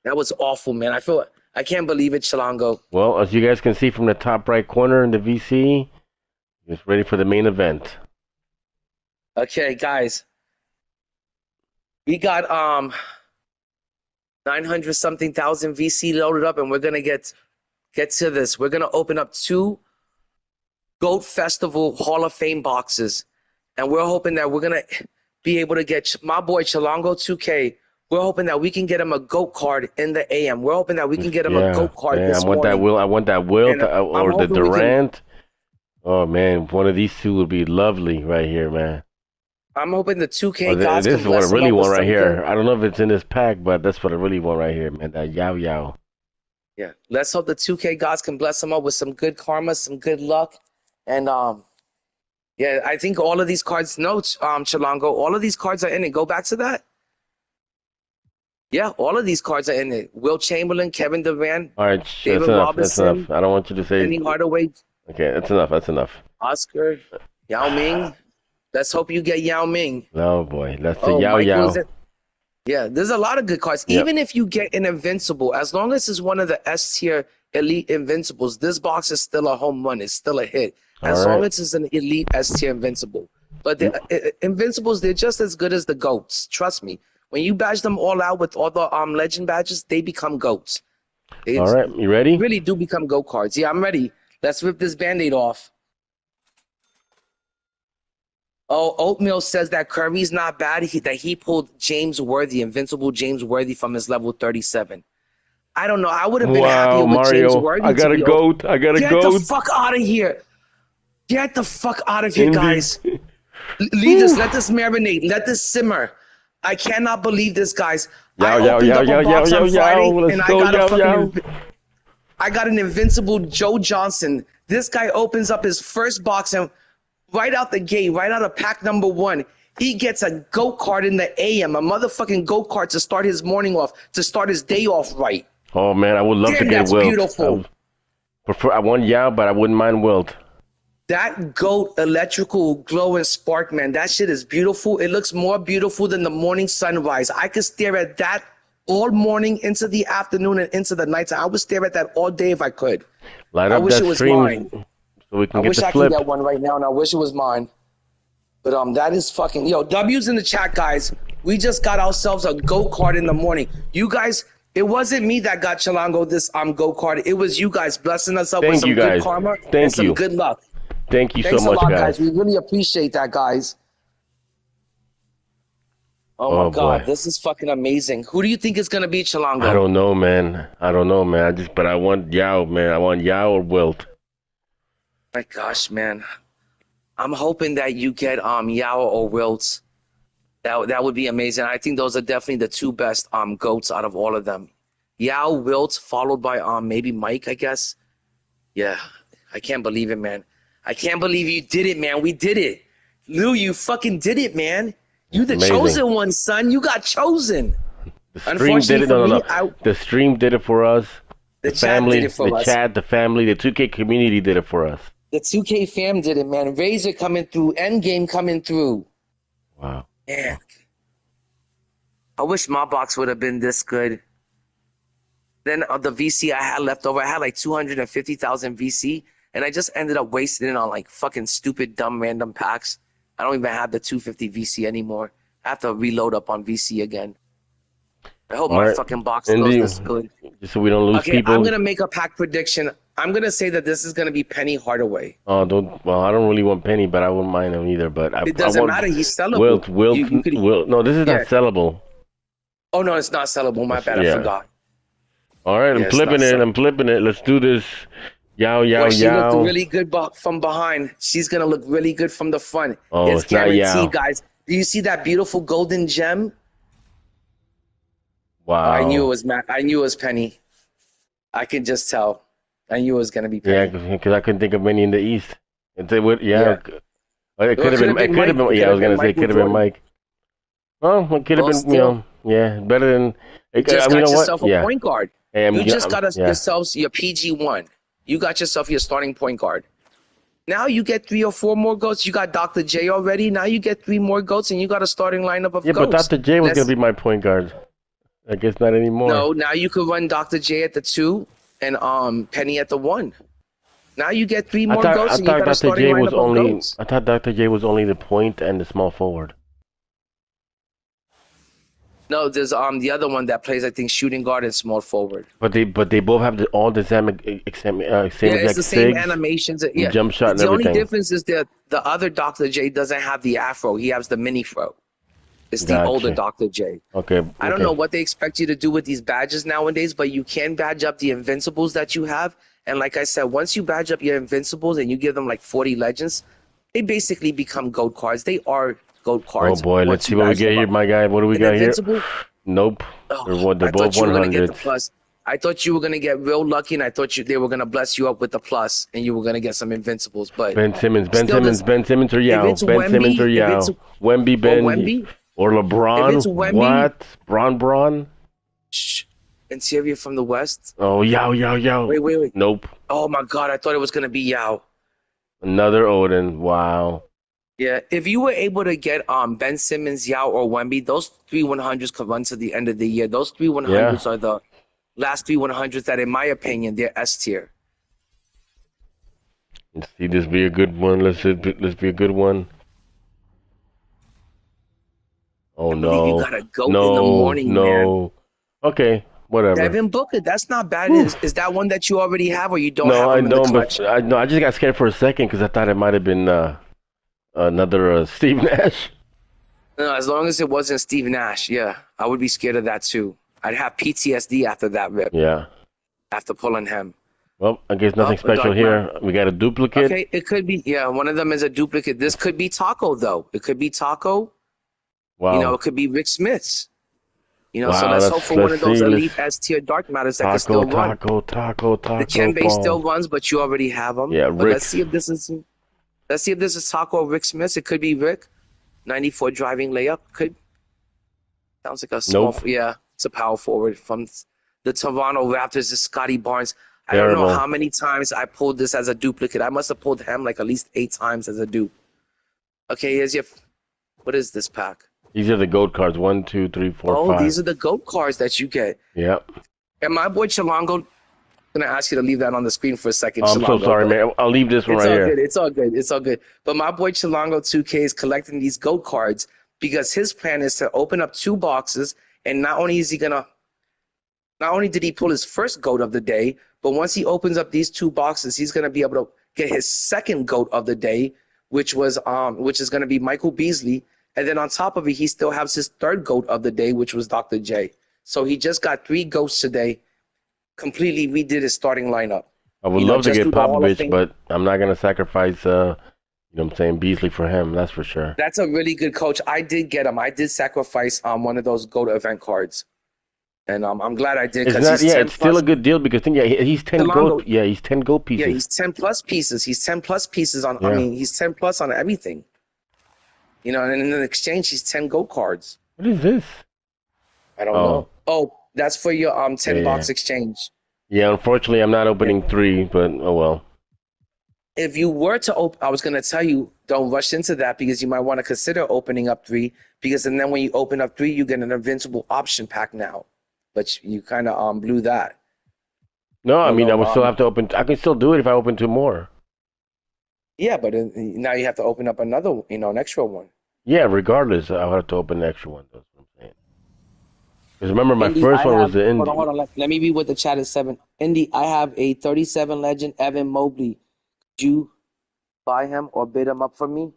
That was awful, man. I feel I can't believe it, Chilango. Well, as you guys can see from the top right corner in the VC, it's ready for the main event. Okay, guys. We got 900 something thousand VC loaded up, and we're gonna get to this. We're gonna open up 2 GOAT Festival Hall of Fame boxes, and we're hoping that we're gonna be able to get my boy Chilango 2K. We're hoping that we can get him a GOAT card in the AM. We're hoping that we can get him a GOAT card man, this I want morning. that Will. I want that Will or the hoping we can- Durant. Oh man, one of these two would be lovely right here, man. I'm hoping the 2K gods This can is what I bless him really up with want right some here. good- I don't know if it's in this pack, but that's what I really want right here, man. That Yao Yao. Yeah, let's hope the 2K gods can bless him up with some good karma, some good luck, and yeah, I think all of these cards. No, Chilango, all of these cards are in it. Go back to that. Yeah, all of these cards are in it. Will Chamberlain, Kevin Durant, All right, David that's enough. Robinson, That's enough. I don't want you to say. Penny Hardaway, Okay, that's enough. That's enough. Oscar, Yao Ming. Let's hope you get Yao Ming. Oh boy, that's the Oh, Yao Yao. Yeah, there's a lot of good cards. Yep. Even if you get an Invincible, as long as it's one of the S tier elite Invincibles, this box is still a home run. It's still a hit. As long as it's an elite S tier Invincible. But the Invincibles, they're just as good as the GOATs. Trust me. When you badge them all out with all the legend badges, they become GOATs. All right, you ready? Really do become GOAT cards. Yeah, I'm ready. Let's rip this Band-Aid off. Oh, Oatmeal says that Curry's not bad. That he pulled James Worthy, Invincible James Worthy from his level 37. I don't know. I would have been happier with Mario, James Worthy. I got a goat. I got a goat. Get the fuck out of here. Get the fuck out of here, guys. Leave this. Let this marinate. Let this simmer. I cannot believe this, guys. I opened up a box on Friday, and I got an Invincible Joe Johnson. This guy opens up his first box, and right out the gate, right out of pack number 1, he gets a GOAT card in the AM, a motherfucking GOAT card to start his morning off, to start his day off right. Oh man, I would love to get Wilt. Beautiful. I want Yao, but I wouldn't mind Wilt. That GOAT electrical glow and spark, man, that shit is beautiful. It looks more beautiful than the morning sunrise. I could stare at that all morning into the afternoon and into the night. I would stare at that all day if I could. Light I up wish that it was stream mine. so we can I get wish the I flip. could get one right now, and I wish it was mine. But that is fucking W's in the chat, guys. We just got ourselves a GOAT card in the morning. You guys, it wasn't me that got Chilango this GOAT card. It was you guys blessing us up with some good karma and some good luck. Thank you Thanks so much, a lot, guys. We really appreciate that, guys. Oh my God, this is fucking amazing. Who do you think is gonna be Chilango? I don't know, man. But I want Yao, man. I want Yao or Wilt. My gosh, man. I'm hoping that you get Yao or Wilt. That would be amazing. I think those are definitely the 2 best GOATs out of all of them. Yao, Wilt, followed by maybe Mike, I guess. Yeah, I can't believe it, man. I can't believe you did it, man. We did it. Lou, you fucking did it, man. You the chosen one, son. You got chosen. The stream did it. No. The stream did it for us. The family, the chat, the family, the 2K community did it for us. The 2K fam did it, man. Razor coming through. Endgame coming through. Wow. Man. I wish my box would have been this good. Then the VC I had left over, I had like 250,000 VC, and I just ended up wasting it on like fucking stupid, dumb, random packs. I don't even have the 250 VC anymore. I have to reload up on VC again. I hope my fucking box goes this good. Just so we don't lose people. I'm going to make a pack prediction. I'm going to say that this is going to be Penny Hardaway. Oh, well, I don't really want Penny, but I wouldn't mind him either. But it doesn't matter. He's sellable. Wilt. No, this is not sellable. Oh, no, it's not sellable. My bad. I forgot. All right, I'm flipping it. Let's do this. Yao. She looked really good from behind. She's going to look really good from the front. Oh, it's guaranteed, guys. Do you see that beautiful golden gem? Wow. I knew it was Penny. I could just tell. I knew it was going to be Penny. Yeah, because I couldn't think of many in the East. It could have been. I was going to say it could have been Mike. Well, it could have been, better than. You just got yourself a point guard. You just got yourselves your PG1. You got yourself your starting point guard. Now you get 3 or 4 more GOATs. You got Dr. J already. Now you get 3 more GOATs, and you got a starting lineup of GOATs. Yeah, but Dr. J was going to be my point guard. I guess not anymore. No, now you could run Dr. J at the 2 and Penny at the 1. Now you get 3 I more thought I goats and you thought got a Dr. starting J was lineup of only goats. I thought Dr. J was only the point and the small forward. No, there's the other one that plays, I think, shooting guard and small forward. But they both have all the same Yeah, it's exact the same sigs animations. and Yeah, jump shot and the only everything. difference is that the other Dr. J doesn't have the afro. He has the mini fro. It's the older Gotcha. Dr. J. Okay. I don't know what they expect you to do with these badges nowadays, but you can badge up the invincibles that you have. And like I said, once you badge up your invincibles and you give them like 40 legends, they basically become gold cards. They are gold Oh cards boy, let's once see you what we badge get them here, up. my guy. What do we An got here? invincible, Nope. oh, They're I both thought you were gonna get the 100s. plus. I thought you were gonna get real lucky, and I thought they were gonna bless you up with the plus, and you were gonna get some invincibles. But Ben Simmons, still, this Ben Simmons or if Yao, it's Ben Simmons or Wemby, if it's Yao, Wemby, or Ben Wemby, or if it's LeBron. Wemby, What? Braun? Interior from the West. Oh, Yao. Wait. Nope. Oh my God, I thought it was gonna be Yao. Another Odin. Wow. Yeah, if you were able to get Ben Simmons, Yao, or Wemby, those 3 100s could run to the end of the year. Those 3 100s Yeah. are the last 3 100s that, in my opinion, they're S tier. Let's see this be a good one. Let's be a good one. Oh I believe you no. got a goat in the morning, man. No. Okay, whatever. Devin Booker, that's not bad. Whew. Is that one that you already have, or you don't No, have I him in the don't. But collection? I no, I just got scared for a second because I thought it might have been another Steve Nash. No, as long as it wasn't Steve Nash, yeah, I would be scared of that too. I'd have PTSD after that rip, Yeah. after pulling him. Well, I guess Oh, nothing a special Dark Knight. here. We got a duplicate. Okay, it could be, yeah, one of them is a duplicate. This could be Taco, though. It could be Taco. Wow. It could be Rick Smith's. So Wow. let's hope for one Let's of those see. Let's elite S tier dark matters that can still run. taco The Kembe still fall. runs, but you already have them. Yeah, But Rick's. let's see if this is Taco or Rick Smith's. It could be Rick. 94 driving layup. Sounds like a small. Nope. Yeah, it's a power forward from the Toronto Raptors. Is Scotty Barnes. I don't know Terrible. how many times I pulled this as a duplicate. I must have pulled him like at least 8 times as a dupe. Okay, here's your. What is this pack? These are the gold cards. 1, 2, 3, 4, Oh, 5. these are the GOAT cards that you get. Yep. And my boy Chilango, I'm gonna ask you to leave that on the screen for a second. Oh, I'm so Chilango, sorry, but man. I'll leave this one it's right all here. good. It's all good. But my boy Chilango 2K is collecting these GOAT cards because his plan is to open up 2 boxes, and not only did he pull his first GOAT of the day, but once he opens up these 2 boxes, he's gonna be able to get his second GOAT of the day, which is gonna be Michael Beasley. And then on top of it, he still has his third GOAT of the day, which was Dr. J. So he just got 3 GOATs today. Completely redid his starting lineup. I would love to just get through the Hall of Popovich, Fame. but I'm not gonna sacrifice. Beasley for him. That's for sure. That's a really good coach. I did get him. I did sacrifice one of those GOAT event cards, and I'm glad I did It's because not. he's Yeah, 10 it's still a plus. good deal because he's 10 gold. Delongo, Yeah, he's 10 gold yeah, pieces. he's 10 plus pieces. He's 10 plus pieces on. I Yeah. mean, he's 10 plus on everything. And in exchange, he's 10 GOAT cards. What is this? I don't Oh. know. Oh, that's for your 10 Yeah. box exchange. Yeah, unfortunately, I'm not opening 3, but oh well. If you were to open, I was going to tell you, don't rush into that because you might want to consider opening up 3 because and then when you open up 3, you get an invincible option pack now. But you kind of blew that. No, I mean, I know, would still have to open. I can still do it if I open 2 more. Yeah, but now you have to open up another, an extra one. Yeah, regardless, I'll have to open the extra one. That's what I'm saying. Because remember, my Indy, first I one have, was the Indy. hold on. Let me be with the chat at 7. Indy, I have a 37 legend, Evan Mobley. Could you buy him or bid him up for me?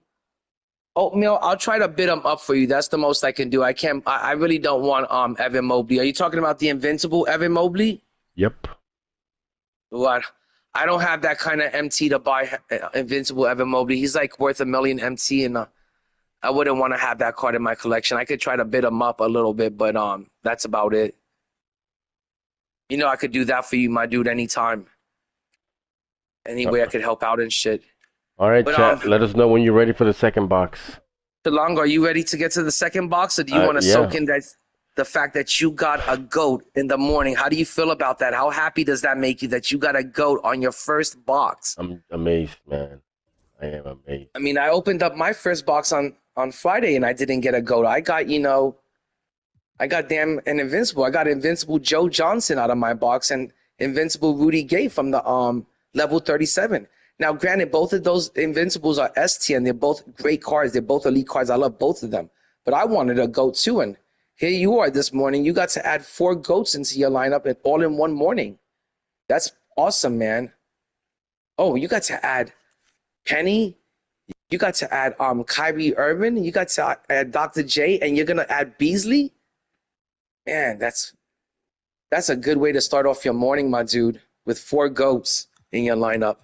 Oatmeal, I'll try to bid him up for you. That's the most I can do. I really don't want Evan Mobley. Are you talking about the invincible Evan Mobley? Yep. What? I don't have that kind of MT to buy invincible Evan Mobley. He's like worth $1 million MT, and I wouldn't want to have that card in my collection. I could try to bid him up a little bit, but that's about it. I could do that for you, my dude, anytime. Any way I could help out and shit. All right, But, chat. Let us know when you're ready for the second box. Long, are you ready to get to the second box, or do you want to Yeah. soak in the fact that you got a GOAT in the morning? How do you feel about that? How happy does that make you that you got a GOAT on your first box? I'm amazed, man. I am amazed. I mean, I opened up my first box on Friday and I didn't get a GOAT. I got, I got damn an invincible. I got invincible Joe Johnson out of my box and invincible Rudy Gay from the level 37. Now, granted, both of those invincibles are S tier and they're both great cards. They're both elite cards. I love both of them. But I wanted a GOAT too, and here you are this morning. You got to add 4 GOATs into your lineup and all in one morning. That's awesome, man. Oh, you got to add Penny. You got to add Kyrie Irving. You got to add Dr. J, and you're gonna add Beasley. Man, that's a good way to start off your morning, my dude, with 4 GOATs in your lineup.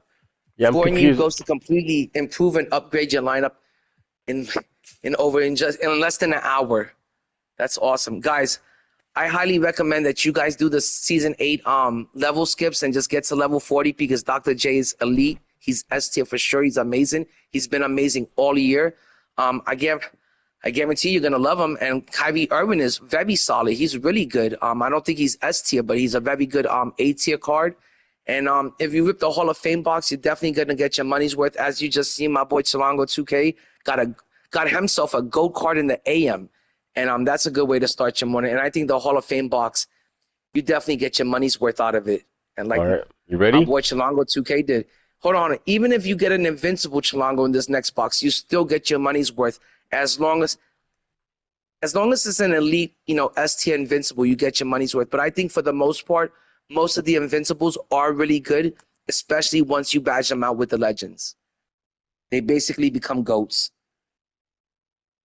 Yeah, I'm 4 new confused. GOATs to completely improve and upgrade your lineup in in less than an hour. That's awesome. Guys, I highly recommend that you guys do the season 8 level skips and just get to level 40 because Dr. J is elite. He's S tier for sure. He's amazing. He's been amazing all year. I guarantee you're gonna love him. And Kyrie Irving is very solid. He's really good. I don't think he's S tier, but he's a very good A tier card. And if you rip the Hall of Fame box, you're definitely gonna get your money's worth. As you just seen, my boy Chilango2K got himself a gold card in the AM. And that's a good way to start your morning. And I think the Hall of Fame box, you definitely get your money's worth out of it. And like All right, you my ready? boy Chilango2K did. Hold on. Even if you get an invincible Chilango in this next box, you still get your money's worth. As long as it's an elite, S tier invincible, you get your money's worth. But I think for the most part, most of the invincibles are really good, especially once you badge them out with the legends. They basically become GOATs.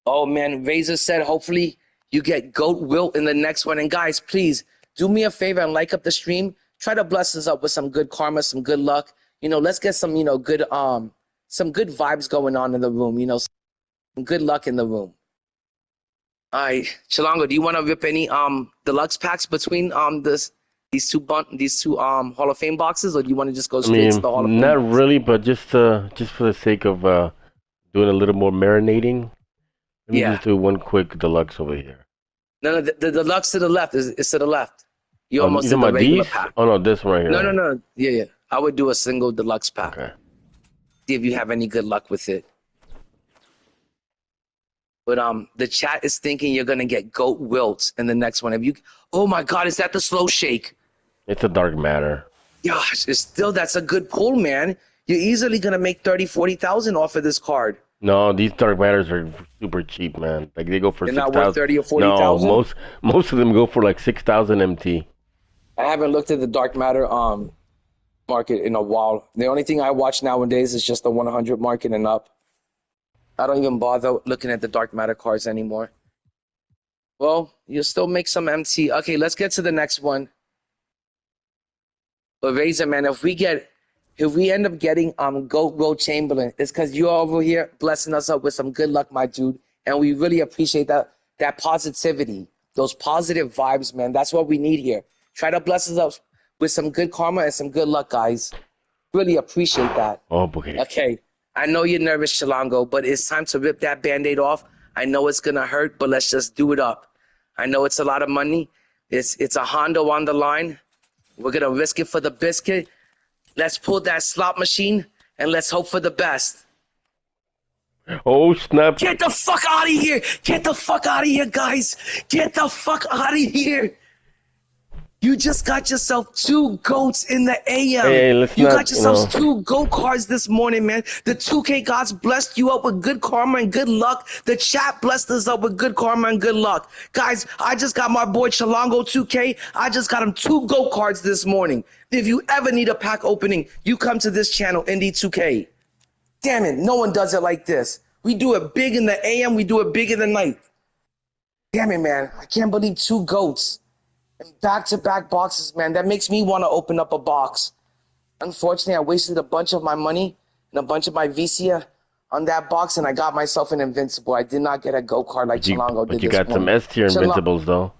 Oh man, Razor said hopefully you get GOAT Wilt in the next one. And guys, please do me a favor and like up the stream. Try to bless us up with some good karma, some good luck. Let's get some, some good vibes going on in the room, some good luck in the room. All right, Chilango, do you want to rip any deluxe packs between these two Hall of Fame boxes, or do you want to just go I straight to mean, the Hall of Fame not box? really, but just for the sake of doing a little more marinating, let me Yeah. just do one quick deluxe over here. No, the deluxe to the left is to the left. You almost You did talking the about regular these? pack. Oh no, this one right here, No, no, right? no. Yeah, yeah. I would do a single deluxe pack. Okay. See if you have any good luck with it. But the chat is thinking you're gonna get GOAT Wilt in the next one. Oh my God, is that the slow shake? It's a dark matter. Gosh, that's a good pull, man. You're easily gonna make 30, 40,000 off of this card. No, these dark matters are super cheap, man. Like they go for They're six not worth thousand. 30 or No, 40,000. most of them go for like 6,000 MT. I haven't looked at the dark matter market in a while. The only thing I watch nowadays is just the 100 market and up. I don't even bother looking at the dark matter cards anymore. Well, you'll still make some MT. Okay, let's get to the next one. But Razor, man, if we end up getting Goat Road Chamberlain, it's because you're over here blessing us up with some good luck, my dude. And we really appreciate that positivity, those positive vibes, man. That's what we need here. Try to bless us up with some good karma and some good luck, guys. Really appreciate that. Oh boy. Okay, I know you're nervous, Chilango, but it's time to rip that Band-Aid off. I know it's gonna hurt, but let's just do it up. I know it's a lot of money. It's a Hondo on the line. We're gonna risk it for the biscuit. Let's pull that slot machine and let's hope for the best. Oh snap! Get the fuck out of here! Get the fuck out of here, guys! Get the fuck out of here! You just got yourself 2 GOATs in the AM. Hey, let's You not, got yourselves 2 GOAT cards this morning, man. The 2K gods blessed you up with good karma and good luck. The chat blessed us up with good karma and good luck. Guys, I just got my boy Chilango2K. I just got him 2 GOAT cards this morning. If you ever need a pack opening, you come to this channel, Indy2K. Damn it, no one does it like this. We do it big in the AM, we do it big in the night. Damn it, man. I can't believe 2 GOATs. And back-to-back boxes, man. That makes me want to open up a box. Unfortunately, I wasted a bunch of my money and a bunch of my VC on that box, and I got myself an invincible. I did not get a GO card like Chilango But did you this got some morning. S tier invincibles though.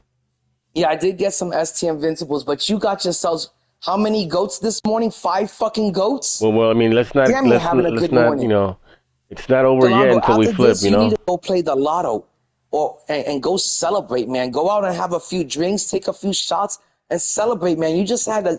Yeah, I did get some ST invincibles, but you got yourselves how many GOATs this morning? 5 fucking GOATs? Well, I mean, Damn, you're having a good morning. it's not over yet Chilango, until we after flip, this, you need to go play the lotto and go celebrate, man. Go out and have a few drinks, take a few shots, and celebrate, man. You just had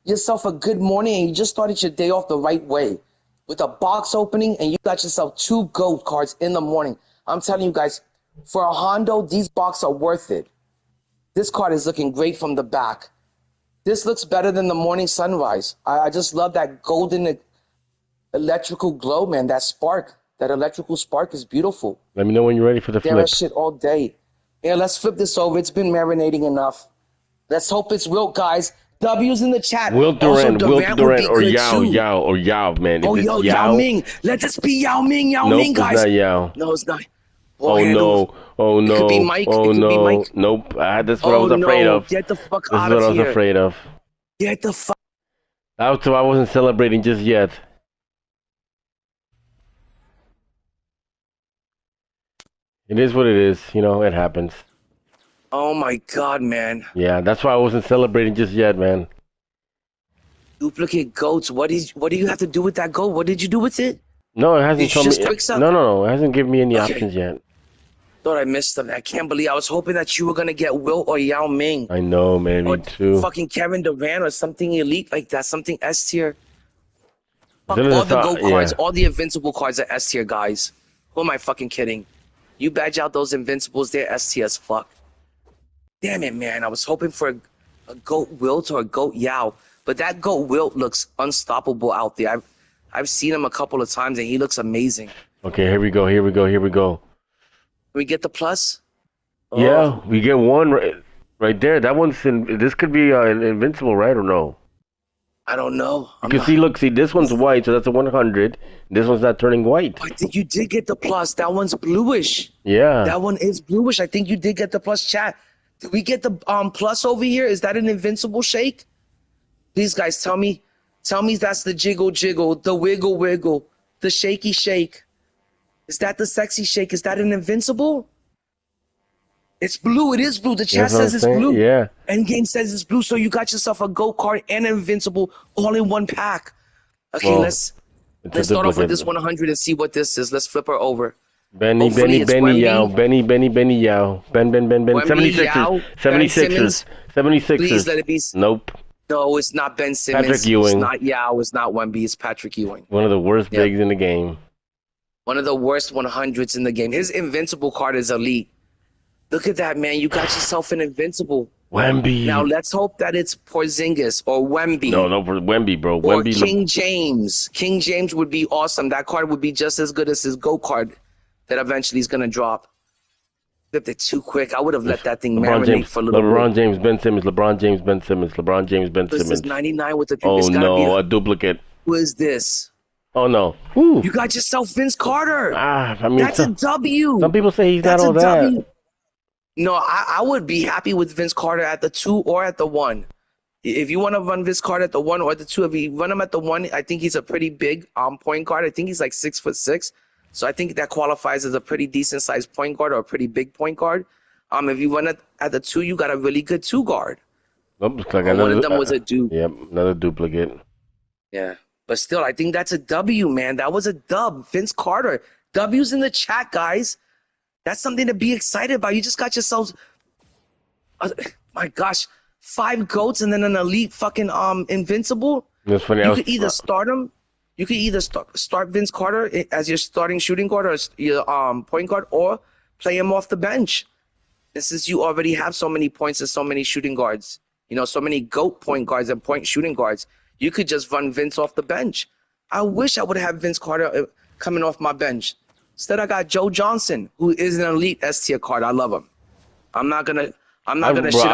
yourself a good morning, and you just started your day off the right way with a box opening, and you got yourself 2 GOAT cards in the morning. I'm telling you guys, For a Hondo, these box are worth it. This card is looking great from the back. This looks better than the morning sunrise. I just love that golden electrical glow, man. That spark, that electrical spark is beautiful. Let me know when you're ready for the Stare flip. at shit all day. Yeah, let's flip this over. It's been marinating enough. Let's hope it's Wilt, guys. W's in the chat. Wilt Also, Durant, Durant would be or good Yao, too. man. Oh, If it's yo, Yao Yao, Ming. Let this be Yao Ming, nope, it's guys. not Yao. No, it's not. Oh Handles. no, oh It could be no, Mike. oh It could be no, Mike. nope. That's what I Oh, was afraid no. of. Get the fuck This is out what I of was here. afraid of. Get the fuck. That's why I wasn't celebrating just yet. It is what it is, you know, it happens. Oh, my God, man. Yeah, that's why I wasn't celebrating just yet, man. Duplicate goats. What do you have to do with that goat? What did you do with it? No, it hasn't Did you shown just me. quick suck? No, it hasn't given me any Okay. options yet. Thought I missed them. I can't believe I was hoping that you were gonna get Wilt or Yao Ming. I know, man, me Or too. fucking Kevin Durant or something elite like that, something S tier. Fuck As soon as all I the saw- GOAT cards, yeah. all the invincible cards are S tier, guys. Who am I fucking kidding? You badge out those invincibles, they're S tier as fuck. Damn it, man. I was hoping for a GOAT Wilt or a GOAT Yao. But that GOAT Wilt looks unstoppable out there. I've seen him a couple of times and he looks amazing. Okay, here we go. Can we get the plus? Yeah, we get one right there. That one's this could be invincible, right or no? I don't know. You can see, this one's white, so that's a 100. This one's not turning white. I think you did get the plus. That one's bluish. Yeah. That one is bluish. I think you did get the plus, chat. Did we get the plus over here? Is that an invincible shake? Please, guys, tell me that's the jiggle, the wiggle, the shaky shake. Is that the sexy shake? Is that an invincible? It's blue. It is blue. The chat says it's blue. Yeah. Endgame says it's blue. So you got yourself a GOAT card and an invincible all in one pack. Okay, Well, let's start off with this 100 and see what this is. Let's flip her over. Benny Yao. Ben. 76ers. 76ers. Please let it be. Nope. No, it's not Ben Simmons. Patrick Ewing. It's not Yao. It's not Wemby. It's Patrick Ewing. One of the worst bigs in the game. One of the worst 100s in the game. His invincible card is elite. Look at that, man. You got yourself an invincible. Wemby. Now, let's hope that it's Porzingis or Wemby. No, Wemby, bro. Or Wemby. King James. King James would be awesome. That card would be just as good as his GOAT card that eventually is going to drop. Flipped it too quick. I would have let that thing marinate for a little LeBron James, Ben Simmons. LeBron James, Ben Simmons. This is 99 with the Oh, no, a duplicate. Who is this? Oh, no. Woo. You got yourself Vince Carter. I mean, That's a W. Some people say he's not all that. W. No, I would be happy with Vince Carter at the 2 or at the 1. If you want to run Vince Carter at the 1 or at the 2, if you run him at the 1, I think he's a pretty big point guard. I think he's like 6'6". So I think that qualifies as a pretty decent sized point guard or a pretty big point guard. If you run it at the 2, you got a really good 2 guard. Nope, looks like one of them was a dupe. Yep, another duplicate. Yeah, but still, I think that's a W, man. That was a dub. Vince Carter. W's in the chat, guys. That's something to be excited about. You just got yourselves, my gosh, 5 GOATs and then an elite fucking invincible. That's funny. You could either start him. You could either start Vince Carter as your starting shooting guard or your point guard, or play him off the bench. And since you already have so many points and so many shooting guards, so many GOAT point guards and point shooting guards, you could just run Vince off the bench. I wish I would have Vince Carter coming off my bench. Instead, I got Joe Johnson, who is an elite S tier card. I love him. I'm not gonna shit on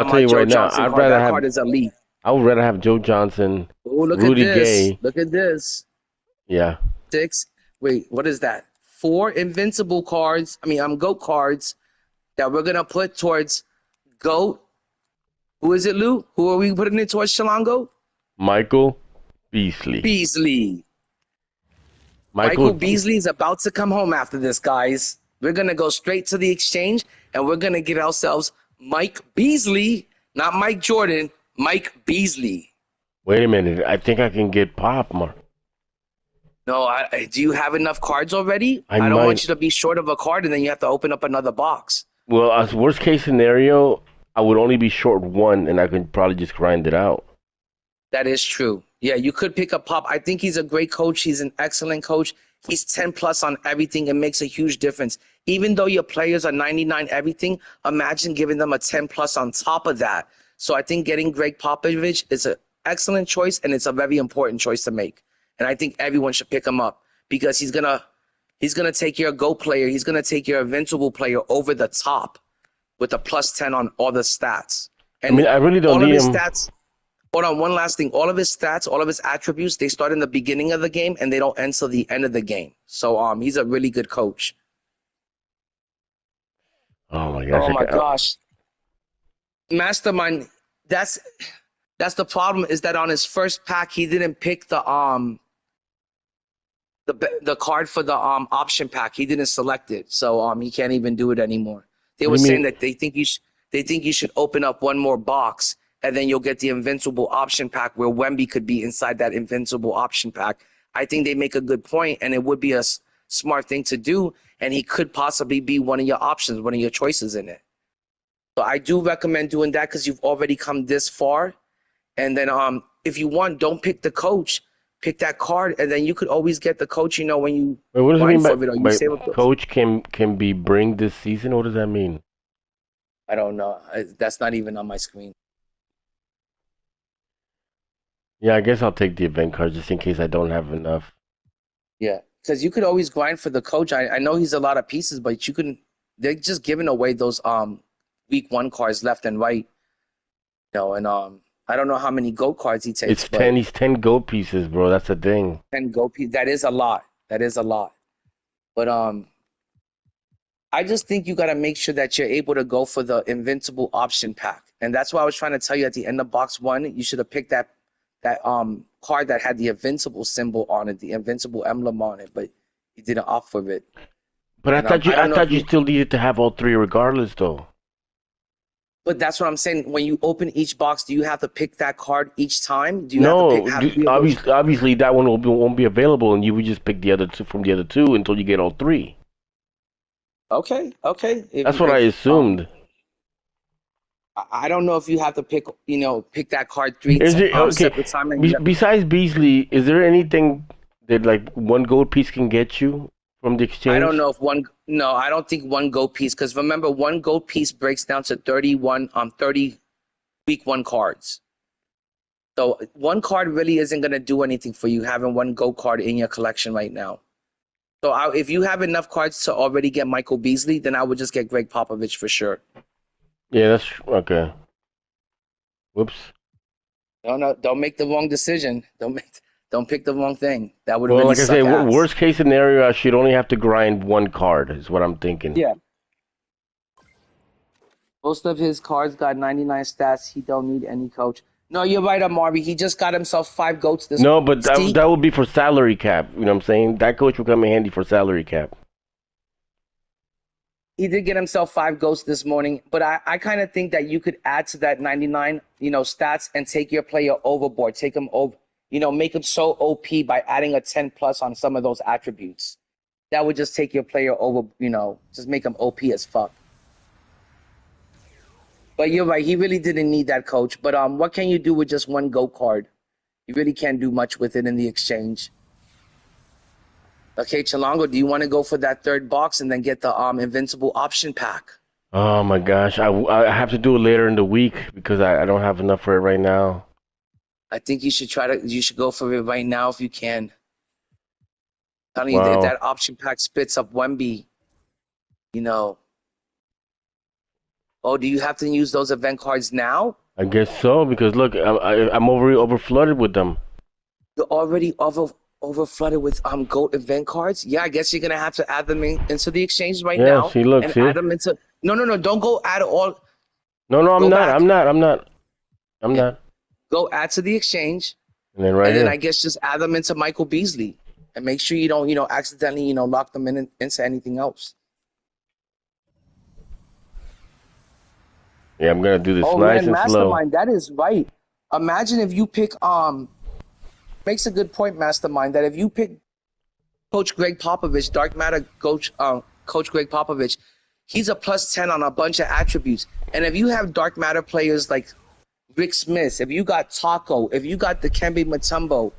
my Joe Johnson card. That card is elite. I would rather have Joe Johnson, Rudy Gay. Look at this. Yeah. 6. Wait, what is that? 4 invincible cards. GOAT cards that we're gonna put towards GOAT. Who is it, Lou? Who are we putting it towards, Shalongo? Michael Beasley. Michael Beasley is about to come home after this, guys. We're gonna go straight to the exchange and we're gonna get ourselves Mike Beasley, not Mike Jordan, Mike Beasley. Wait a minute. I think I can get Pop, Mark. No, do you have enough cards already? I don't want you to be short of a card and then you have to open up another box. Well, as worst case scenario, I would only be short 1 and I could probably just grind it out. That is true. Yeah, you could pick up Pop. I think he's a great coach. He's an excellent coach. he's 10 plus on everything. It makes a huge difference. Even though your players are 99 everything, imagine giving them a 10 plus on top of that. So I think getting Greg Popovich is an excellent choice, and it's a very important choice to make. And I think everyone should pick him up because he's gonna take your GOAT player. He's gonna take your invincible player over the top with a plus 10 on all the stats. And I mean, I really don't all of need his him. stats. Hold on, one last thing. All of his stats, all of his attributes, they start in the beginning of the game and they don't end till the end of the game. So he's a really good coach. Oh my gosh! Oh my gosh. Mastermind, that's the problem, is that on his first pack he didn't pick the card for the option pack. He didn't select it. So he can't even do it anymore. They What were do you saying mean? that they think you should open up one more box, and then you'll get the invincible option pack where Wemby could be inside that invincible option pack. I think they make a good point, and it would be a smart thing to do, and he could possibly be one of your options, one of your choices in it. So I do recommend doing that because you've already come this far. And then if you want, don't pick the coach. Pick that card, and then you could always get the coach, when you Wait, what does it mean grind for it or you by save up those. coach can be bring this season? What does that mean? I don't know. That's not even on my screen. Yeah, I guess I'll take the event card just in case I don't have enough. Yeah, because you could always grind for the coach. I know he's a lot of pieces, but they're just giving away those week 1 cards left and right. And I don't know how many GOAT cards he takes. It's 10. He's 10 gold pieces, bro. That's the thing. 10 GOAT pieces. That is a lot. But I just think you got to make sure that you're able to go for the invincible option pack, and that's why I was trying to tell you at the end of box 1, you should have picked that card that had the invincible symbol on it, the invincible emblem on it, but you didn't opt for it. But And, I thought you still needed to have all 3 regardless, though. But that's what I'm saying. When you open each box, do you have to pick that card each time? Do you have to pick? Obviously that one won't be available, and you would just pick the other 2 from the other 2 until you get all 3. Okay. That's what I assumed. I don't know if you have to pick that card 3 separate time. Besides Beasley, is there anything that like 1 gold piece can get you from the exchange? I don't know if I don't think 1 gold piece, because remember 1 gold piece breaks down to 30 week 1 cards. So 1 card really isn't going to do anything for you having 1 gold card in your collection right now. So if you have enough cards to already get Michael Beasley, then I would just get Greg Popovich for sure. Yeah, that's okay. Whoops. No, don't make the wrong decision. Don't pick the wrong thing. That would Well, really like I suck say, ass. worst case scenario, I should only have to grind 1 card, is what I'm thinking. Yeah. Most of his cards got 99 stats. He don't need any coach. No, you're right, Amari. He just got himself 5 goats this No, but that would be for salary cap. You know what I'm saying? That coach will come in handy for salary cap. He did get himself 5 goats this morning, but I kind of think that you could add to that 99, stats and take your player overboard. Take him over, make him so OP by adding a 10 plus on some of those attributes. That would just take your player over, just make him OP as fuck. But you're right. He really didn't need that coach. But what can you do with just 1 GOAT card? You really can't do much with it in the exchange. Okay, Chilango, do you want to go for that 3rd box and then get the invincible option pack? Oh my gosh, I have to do it later in the week because I don't have enough for it right now. I think you should go for it right now if you can. Telling you Wow. that option pack spits up Wemby. Oh, do you have to use those event cards now? I guess so because look, I'm over flooded with them. You're already over flooded with GOAT event cards. Yeah, I guess you're gonna have to add them into the exchange right now. See, look, add them into. No, don't go add all. No, I'm not. Go add to the exchange, and then I guess just add them into Michael Beasley, and make sure you don't accidentally lock them into anything else. Yeah, I'm gonna do this nice man, and Mastermind, slow. that is right. Imagine if you pick makes a good point, Mastermind, that if you pick Coach Greg Popovich, Dark Matter Coach Greg Popovich, he's a plus 10 on a bunch of attributes. And if you have Dark Matter players like Rick Smith, if you got Taco, if you got Dikembe Mutombo,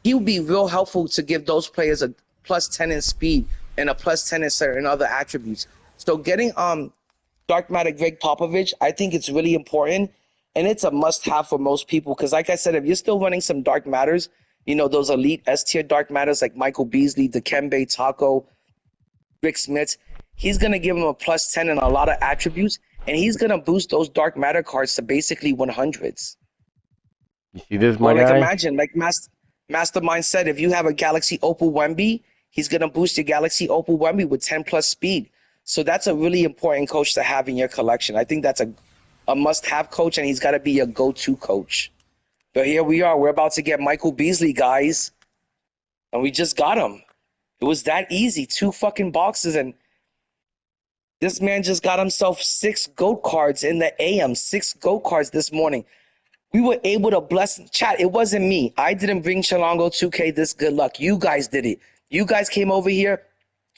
he would be real helpful to give those players a plus 10 in speed and a plus 10 in certain other attributes. So getting Dark Matter Greg Popovich, I think it's really important, and it's a must-have for most people because, like I said, if you're still running some Dark Matters, those elite S-tier Dark Matters like Michael Beasley, Dikembe, Taco, Rick Smith, he's going to give him a plus 10 in a lot of attributes, and he's going to boost those Dark Matter cards to basically 100s. You see this, my Or like guy? imagine, like Mastermind said, if you have a Galaxy Opal Wemby, he's going to boost your Galaxy Opal Wemby with 10 plus speed. So that's a really important coach to have in your collection. I think that's a must-have coach, and he's got to be your go-to coach. But here we are. We're about to get Michael Beasley, guys. And we just got him. It was that easy. 2 fucking boxes, and this man just got himself 6 GOAT cards in the AM. 6 GOAT cards this morning. We were able to bless chat. It wasn't me. I didn't bring Shalongo 2K this good luck. You guys did it. You guys came over here.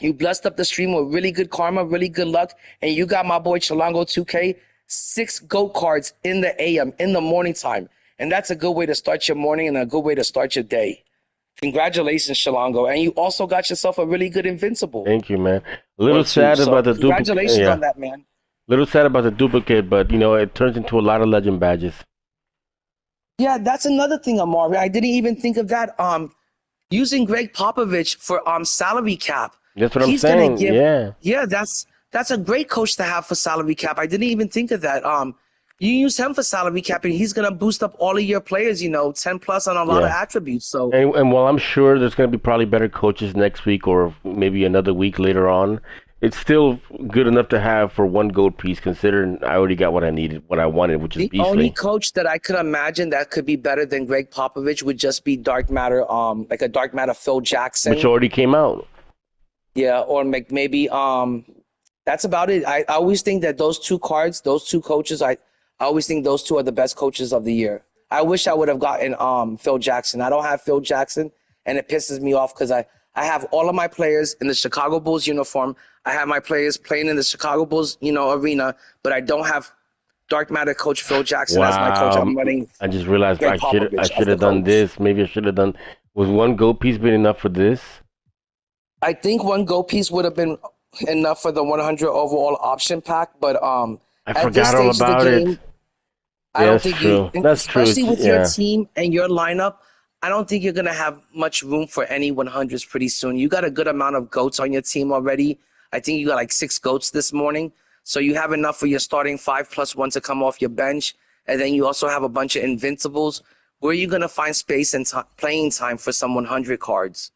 You blessed up the stream with really good karma, really good luck, and you got my boy Shalongo 2K 6 GOAT cards in the AM, in the morning time. And that's a good way to start your morning and a good way to start your day. Congratulations, Shalongo. And you also got yourself a really good Invincible. Thank you, man. A little sad So about the duplicate. congratulations Yeah. on that, man. Little sad about the duplicate, but it turns into a lot of legend badges. Yeah, that's another thing, Amari. I didn't even think of that. Using Greg Popovich for salary cap. That's what I'm He's gonna saying. give. Yeah. That's a great coach to have for salary cap. I didn't even think of that. You use him for salary cap, and he's gonna boost up all of your players. 10 plus on a lot of attributes. So And while I'm sure there's going to be probably better coaches next week or maybe another week later on, it's still good enough to have for one gold piece, considering I already got what I needed, what I wanted, which is the only Beasley. coach that I could imagine that could be better than Greg Popovich would just be Dark Matter, like a Dark Matter Phil Jackson. Which already came out. Yeah, or maybe that's about it. I always think that those 2 cards, those 2 coaches, I always think those 2 are the best coaches of the year. I wish I would have gotten Phil Jackson. I don't have Phil Jackson, and it pisses me off because I have all of my players in the Chicago Bulls uniform. I have my players playing in the Chicago Bulls, arena, but I don't have Dark Matter coach Phil Jackson as my coach. I'm running I just realized Greg I Popovich should as have the done coach. this. Maybe I should have done. Was one gold piece been enough for this? I think one gold piece would have been enough for the 100 overall option pack, but I at this forgot all stage of the about game, it. I Yeah, don't that's think true. That's true. especially with your Yeah. team and your lineup, I don't think you're going to have much room for any 100s pretty soon. You got a good amount of GOATs on your team already. I think you got like 6 GOATs this morning. So you have enough for your starting 5 plus 1 to come off your bench. And then you also have a bunch of Invincibles. Where are you going to find space and playing time for some 100 cards?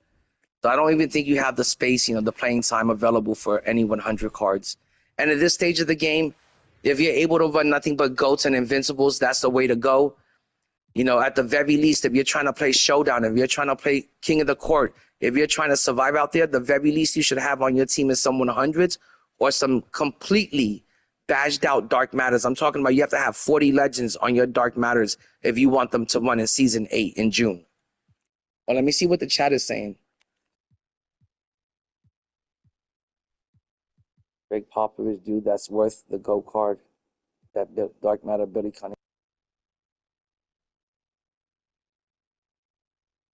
So I don't even think you have the space, the playing time available for any 100 cards. And at this stage of the game, if you're able to run nothing but GOATs and Invincibles, that's the way to go. At the very least, if you're trying to play Showdown, if you're trying to play King of the Court, if you're trying to survive out there, the very least you should have on your team is some 100s or some completely badged out Dark Matters. I'm talking about you have to have 40 Legends on your Dark Matters if you want them to run in Season 8 in June. Well, let me see what the chat is saying. Greg Popovich, dude, that's worth the GO card. That Dark Matter Billy Cunningham.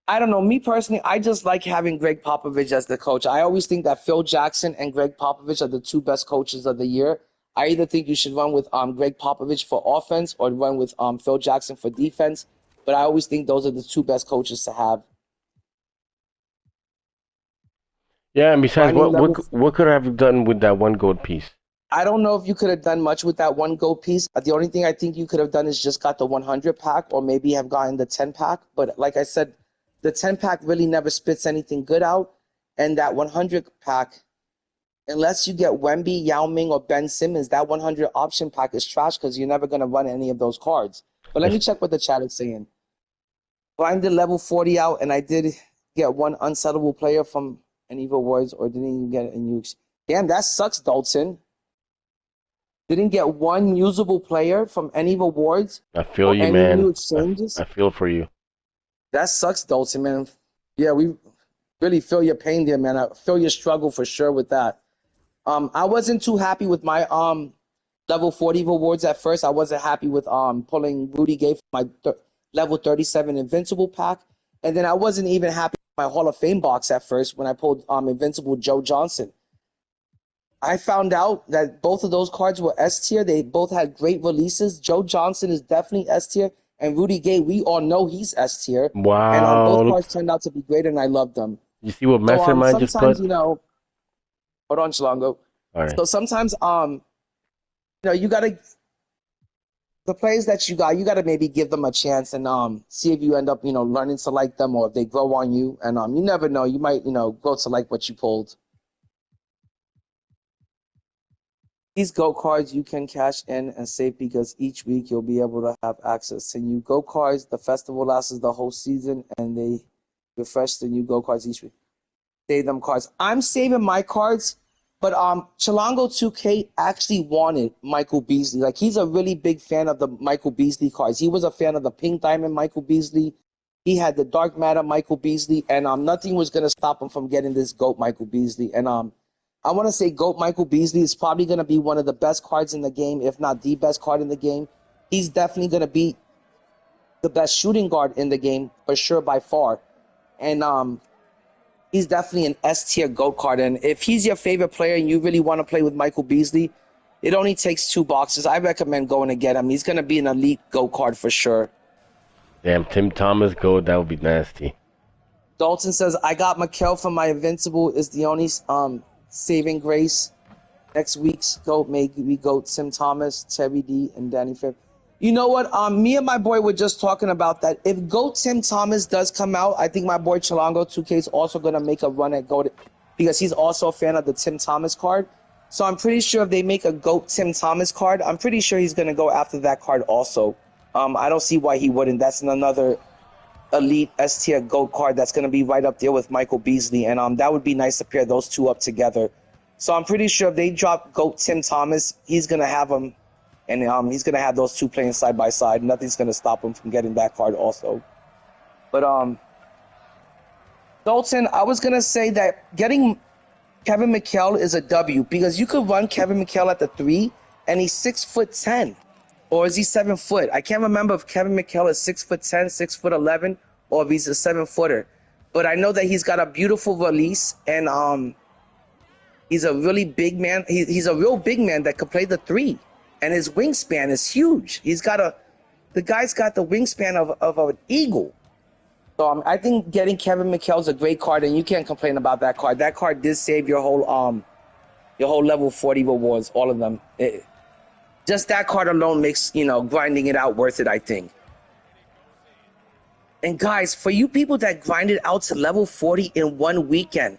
I don't know. Me personally, I just like having Greg Popovich as the coach. I always think that Phil Jackson and Greg Popovich are the 2 best coaches of the year. I either think you should run with Greg Popovich for offense or run with Phil Jackson for defense. But I always think those are the 2 best coaches to have. Yeah, and besides, Grinding level. what could I have done with that one gold piece? I don't know if you could have done much with that one gold piece. The only thing I think you could have done is just got the 100 pack or maybe have gotten the 10 pack. But like I said, the 10 pack really never spits anything good out. And that 100 pack, unless you get Wemby, Yao Ming, or Ben Simmons, that 100 option pack is trash because you're never going to run any of those cards. But let me check what the chat is saying. Grinded level 40 out, and I did get one unsettable player from any of awards, or didn't you get a new? Damn, that sucks, Dalton. Didn't get one usable player from any of awards. I feel or you, any man. New exchanges. I feel for you. That sucks, Dalton, man. Yeah, we really feel your pain there, man. I feel your struggle for sure with that. I wasn't too happy with my level 40 rewards at first. I wasn't happy with pulling Rudy Gay from my level 37 Invincible pack. And then I wasn't even happy my Hall of Fame box at first when I pulled Invincible Joe Johnson. I found out that both of those cards were S tier. They both had great releases. Joe Johnson is definitely S tier, and Rudy Gay, we all know he's S tier. And Wow. both Look, cards turned out to be great, and I loved them. you see what So Mastermind just sometimes put? hold on, Shalongo. All right. So sometimes you gotta the players that you gotta maybe give them a chance and see if you end up learning to like them or if they grow on you. And you never know, you might grow to like what you pulled. These GOAT cards you can cash in and save because each week you'll be able to have access to new GOAT cards. The festival lasts the whole season and they refresh the new GOAT cards each week. Save them cards. I'm saving my cards, but Chilango 2K actually wanted Michael Beasley. Like, he's a really big fan of the Michael Beasley cards. He was a fan of the Pink Diamond Michael Beasley. He had the Dark Matter Michael Beasley, and nothing was gonna stop him from getting this GOAT Michael Beasley. And I want to say GOAT Michael Beasley is probably going to be one of the best cards in the game, if not the best card in the game. He's definitely going to be the best shooting guard in the game, for sure, by far. And he's definitely an S-tier GOAT card. And if he's your favorite player and you really want to play with Michael Beasley, it only takes 2 boxes. I recommend going to get him. He's going to be an elite GOAT card for sure. Damn, Tim Thomas gold. That would be nasty. Dalton says, I got Mikel from my Invincible. Is the only saving grace. Next week's GOAT may be GOAT Tim Thomas, Terry D, and Danny Fair. You know what? Me and my boy were just talking about that. If GOAT Tim Thomas does come out, I think my boy Chilango 2K is also going to make a run at GOAT because he's also a fan of the Tim Thomas card. So I'm pretty sure if they make a GOAT Tim Thomas card, I'm pretty sure he's going to go after that card also. I don't see why he wouldn't. That's another elite S-tier GOAT card that's going to be right up there with Michael Beasley, and that would be nice to pair those two up together. So I'm pretty sure if they drop GOAT Tim Thomas, he's going to have them, and he's going to have those two playing side by side. Nothing's going to stop him from getting that card also. But Dalton, I was going to say that getting Kevin McHale is a W because you could run Kevin McHale at the 3, and he's 6'10". Or is he 7 foot? I can't remember if Kevin McHale is 6'10", 6'11", or if he's a 7-footer. But I know that he's got a beautiful release, and he's a really big man. He's a real big man that could play the 3, and his wingspan is huge. The guy's got the wingspan of an eagle. So I think getting Kevin McHale is a great card, and you can't complain about that card. That card did save your whole level 40 rewards, all of them. Just that card alone makes, grinding it out worth it, I think. And guys, for you people that grinded out to level 40 in one weekend,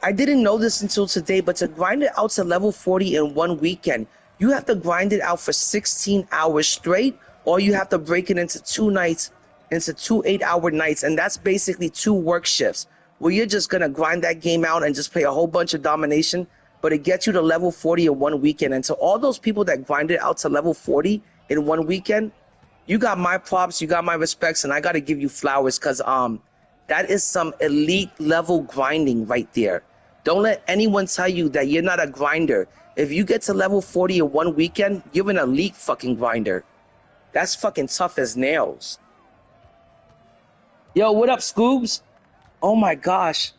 I didn't know this until today, but to grind it out to level 40 in one weekend, you have to grind it out for 16 hours straight, or you have to break it into 2 nights, into 2 8-hour nights, and that's basically 2 work shifts, where you're just going to grind that game out and just play a whole bunch of domination, but it gets you to level 40 in one weekend. And to all those people that grinded out to level 40 in one weekend, you got my props, you got my respects, and I got to give you flowers because that is some elite level grinding right there. Don't let anyone tell you that you're not a grinder. If you get to level 40 in one weekend, you're an elite fucking grinder. That's fucking tough as nails. Yo, what up, Scoobs? Oh my gosh.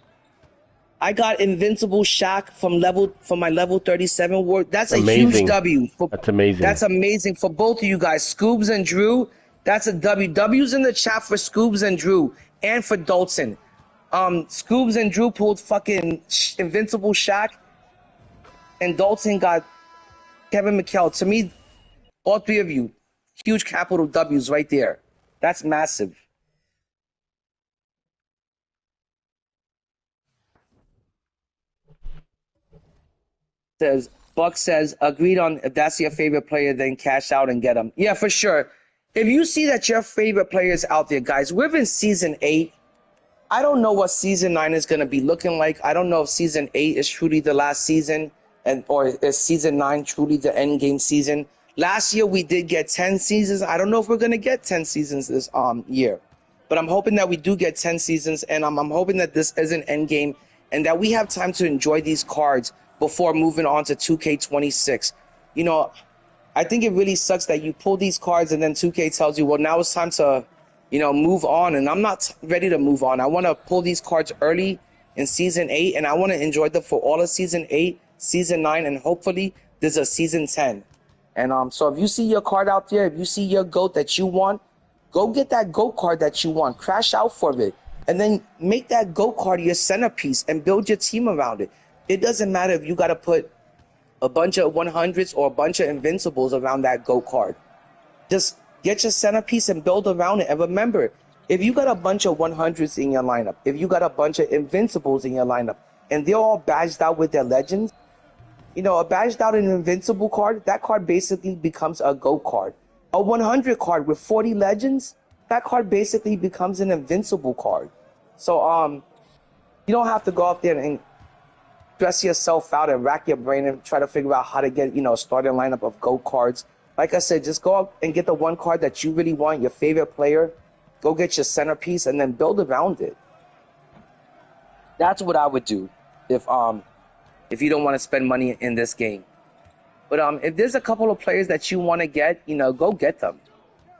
I got Invincible Shaq from my level 37 award. That's a huge W. That's amazing. That's amazing for both of you guys. Scoobs and Drew, that's a W. W's in the chat for Scoobs and Drew and for Dalton. Scoobs and Drew pulled fucking Invincible Shaq, and Dalton got Kevin McHale. To me, all 3 of you, huge capital W's right there. That's massive. Buck says, agreed on if that's your favorite player, then cash out and get him. Yeah, for sure. If you see that your favorite player is out there, guys, we're in Season 8. I don't know what Season 9 is going to be looking like. I don't know if Season 8 is truly the last season, or is Season 9 truly the end game season. Last year, we did get 10 seasons. I don't know if we're going to get 10 seasons this year. But I'm hoping that we do get 10 seasons, and I'm hoping that this is an end game and that we have time to enjoy these cards before moving on to 2K26. I think it really sucks that you pull these cards and then 2K tells you, well, now it's time to, move on. And I'm not ready to move on. I want to pull these cards early in season 8, and I want to enjoy them for all of season 8, season 9, and hopefully there's a season 10. And so if you see your card out there, if you see your GOAT that you want, go get that GOAT card that you want. Crash out for it. And then make that GOAT card your centerpiece and build your team around it. It doesn't matter if you got to put a bunch of 100s or a bunch of invincibles around that GOAT card. Just get your centerpiece and build around it. And remember, if you got a bunch of 100s in your lineup, if you got a bunch of invincibles in your lineup, and they're all badged out with their legends, a badged out and invincible card, that card basically becomes a GOAT card. A 100 card with 40 legends, that card basically becomes an invincible card. So you don't have to go out there and stress yourself out and rack your brain and try to figure out how to get, a starting lineup of GOAT cards. Like I said, just go out and get the one card that you really want, your favorite player. Go get your centerpiece and then build around it. That's what I would do if you don't want to spend money in this game. But if there's a couple of players that you want to get, go get them.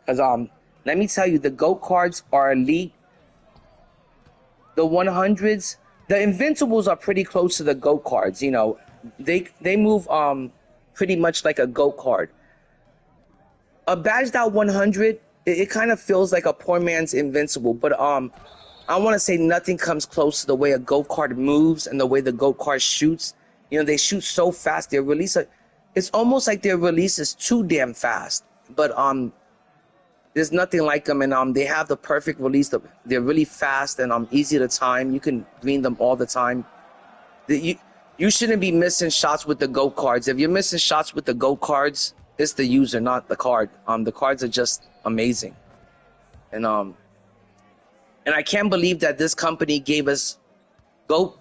Because let me tell you, the GOAT cards are elite. The 100s, the invincibles are pretty close to the GOAT cards. They move pretty much like a GOAT card. A badged out 100, it kind of feels like a poor man's invincible. But I want to say nothing comes close to the way a GOAT card moves and the way the GOAT card shoots. They shoot so fast. Their release, it's almost like their release is too damn fast. But there's nothing like them, and they have the perfect release. They're really fast and easy to time. You can green them all the time. You shouldn't be missing shots with the GOAT cards. If you're missing shots with the GOAT cards, it's the user, not the card. The cards are just amazing, and I can't believe that this company gave us GOAT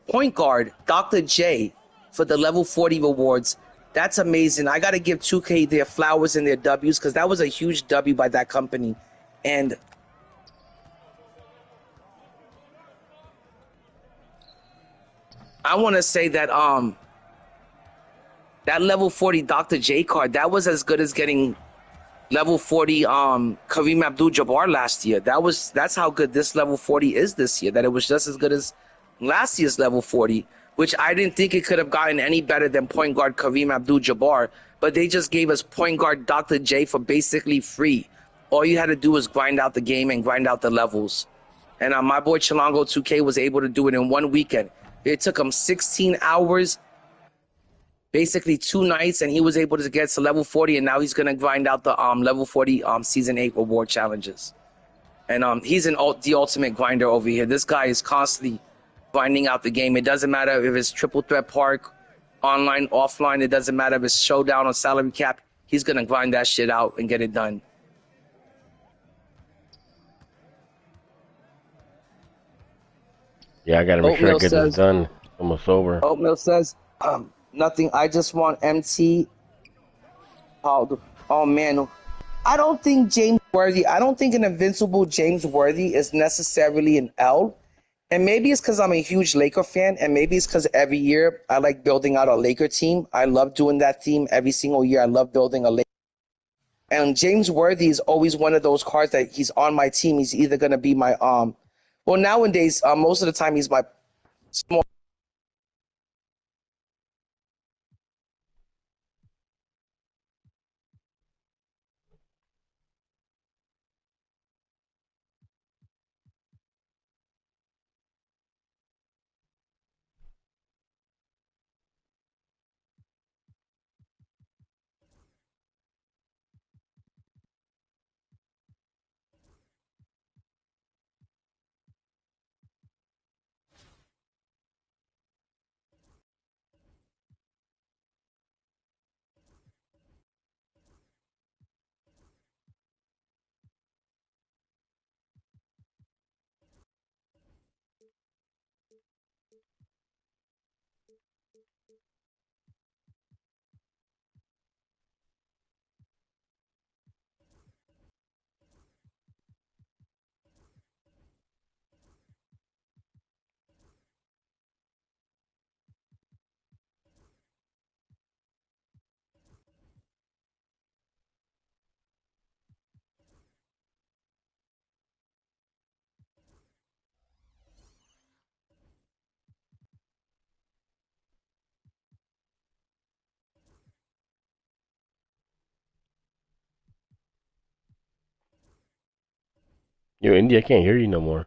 point guard Dr. J for the level 40 rewards. That's amazing. I got to give 2K their flowers and their W's because that was a huge W by that company. And I want to say that that level 40 Dr. J card, that was as good as getting level 40 Kareem Abdul-Jabbar last year. That's how good this level 40 is this year, that it was just as good as last year's level 40, which I didn't think it could have gotten any better than point guard Kareem Abdul-Jabbar, but they just gave us point guard Dr. J for basically free. All you had to do was grind out the game and grind out the levels. And my boy Chilango 2K was able to do it in one weekend. It took him 16 hours, basically 2 nights, and he was able to get to level 40, and now he's going to grind out the level 40 Season 8 reward challenges. And he's the ultimate grinder over here. This guy is constantly grinding out the game. It doesn't matter if it's Triple Threat Park, online, offline. It doesn't matter if it's Showdown or Salary Cap. He's going to grind that shit out and get it done. Yeah, I gotta make sure I get this done. Almost over. Oatmeal says, nothing. I just want MT. Oh man. I don't think an invincible James Worthy is necessarily an L. And maybe it's because I'm a huge Laker fan, and maybe it's because every year I like building out a Laker team. I love doing that theme every single year. I love building a Laker. And James Worthy is always one of those cards that he's on my team. He's either gonna be my well, nowadays most of the time he's my small. Yo, Indy, I can't hear you no more.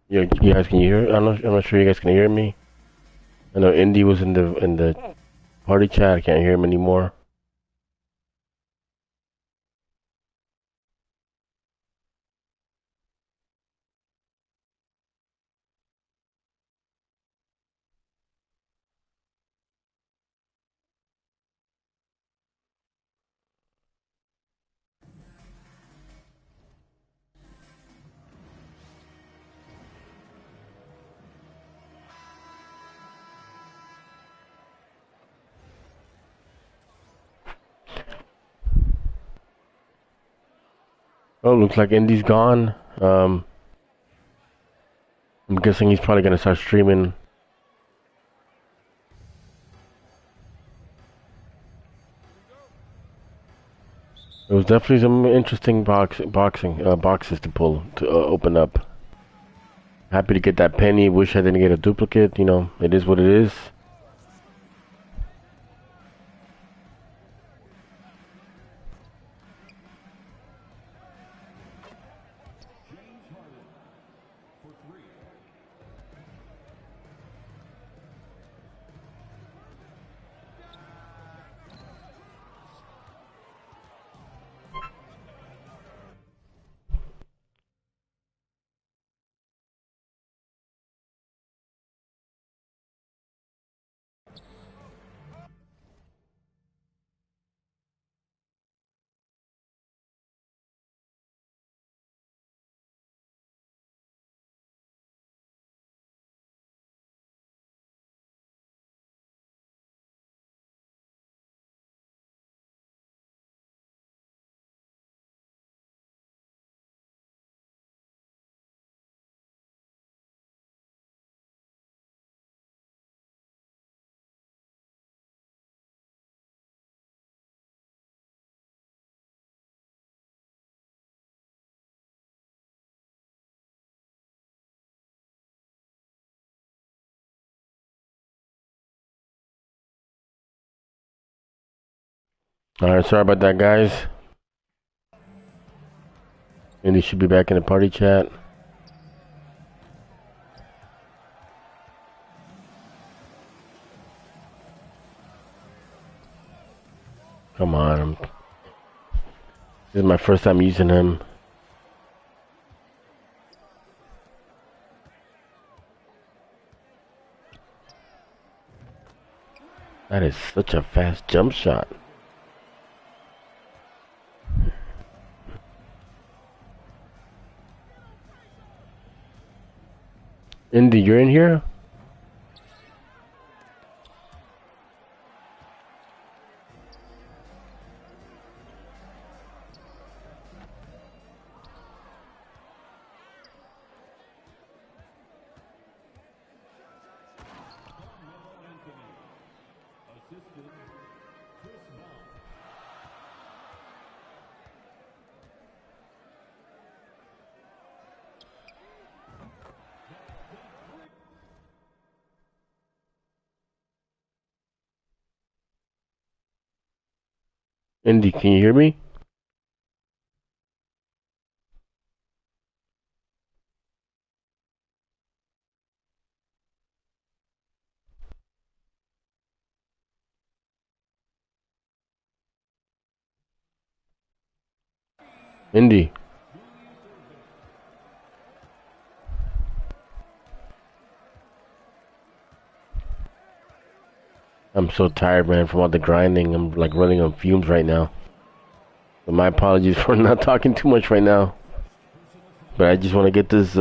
Yo, you guys, can you hear? I'm not sure you guys can hear me. I know Indy was in the party chat. I can't hear him anymore. Oh, looks like Indy's gone. I'm guessing he's probably gonna start streaming. It was definitely some interesting boxes to pull to open up. Happy to get that penny. Wish I didn't get a duplicate. You know, it is what it is. All right, sorry about that, guys. Indy should be back in the party chat. Come on, this is my first time using him. That is such a fast jump shot. Indy, you're in here? Indy, can you hear me? Indy. I'm so tired, man, from all the grinding. I'm like running on fumes right now. But my apologies for not talking too much right now. But I just want to get this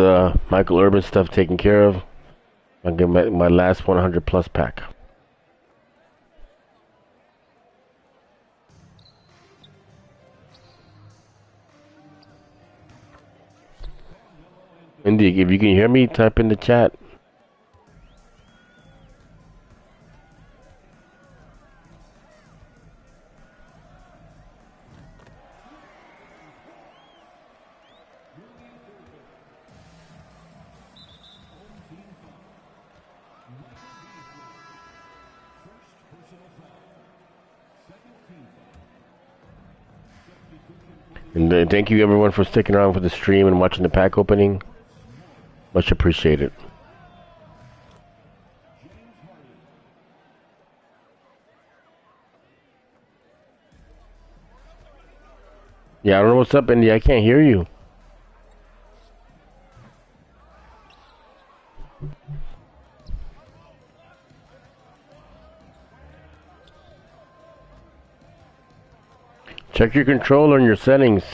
Michael Urban stuff taken care of. I'll get my last 100 plus pack. Indeed, if you can hear me, type in the chat. And thank you everyone for sticking around for the stream and watching the pack opening. Much appreciated. Yeah, I don't know what's up, Indy. I can't hear you. Check your controller and your settings.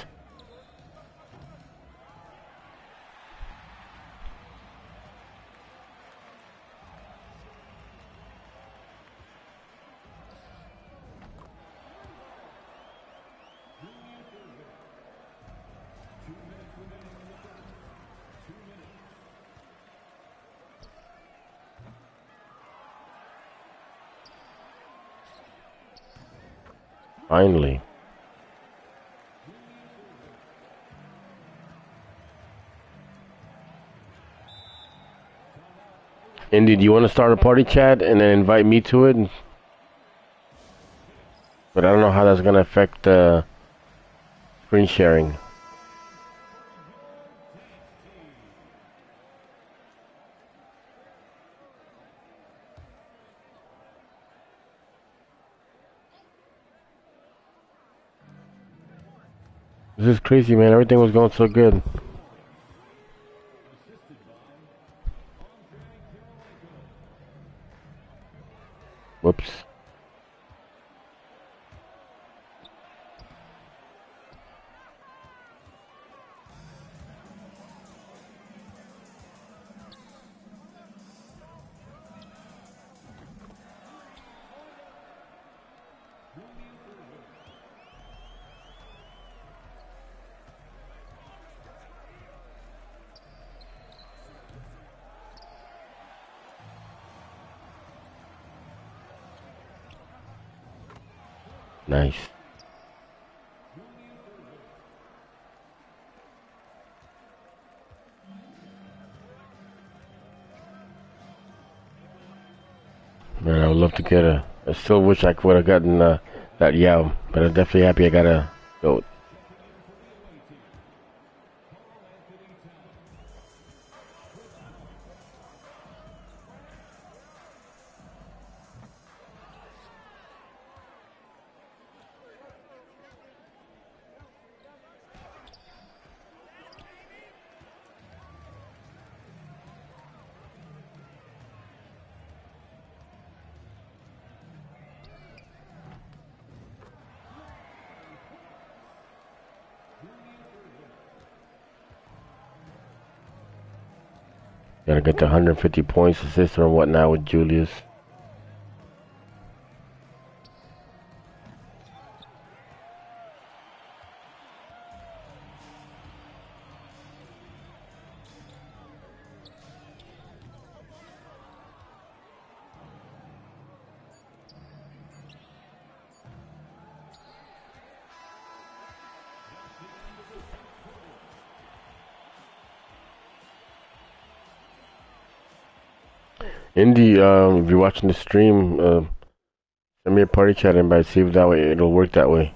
Finally. Indy, do you want to start a party chat and then invite me to it? But I don't know how that's going to affect screen sharing. This is crazy, man. Everything was going so good. Whoops. Nice. Man, I would love to get a. I still wish I would have gotten that Yao, but I'm definitely happy I got a goat. Gotta get the 150 points, assist or whatnot with Julius. Indy, if you're watching the stream, send me a party chat invite. See if that way it'll work that way.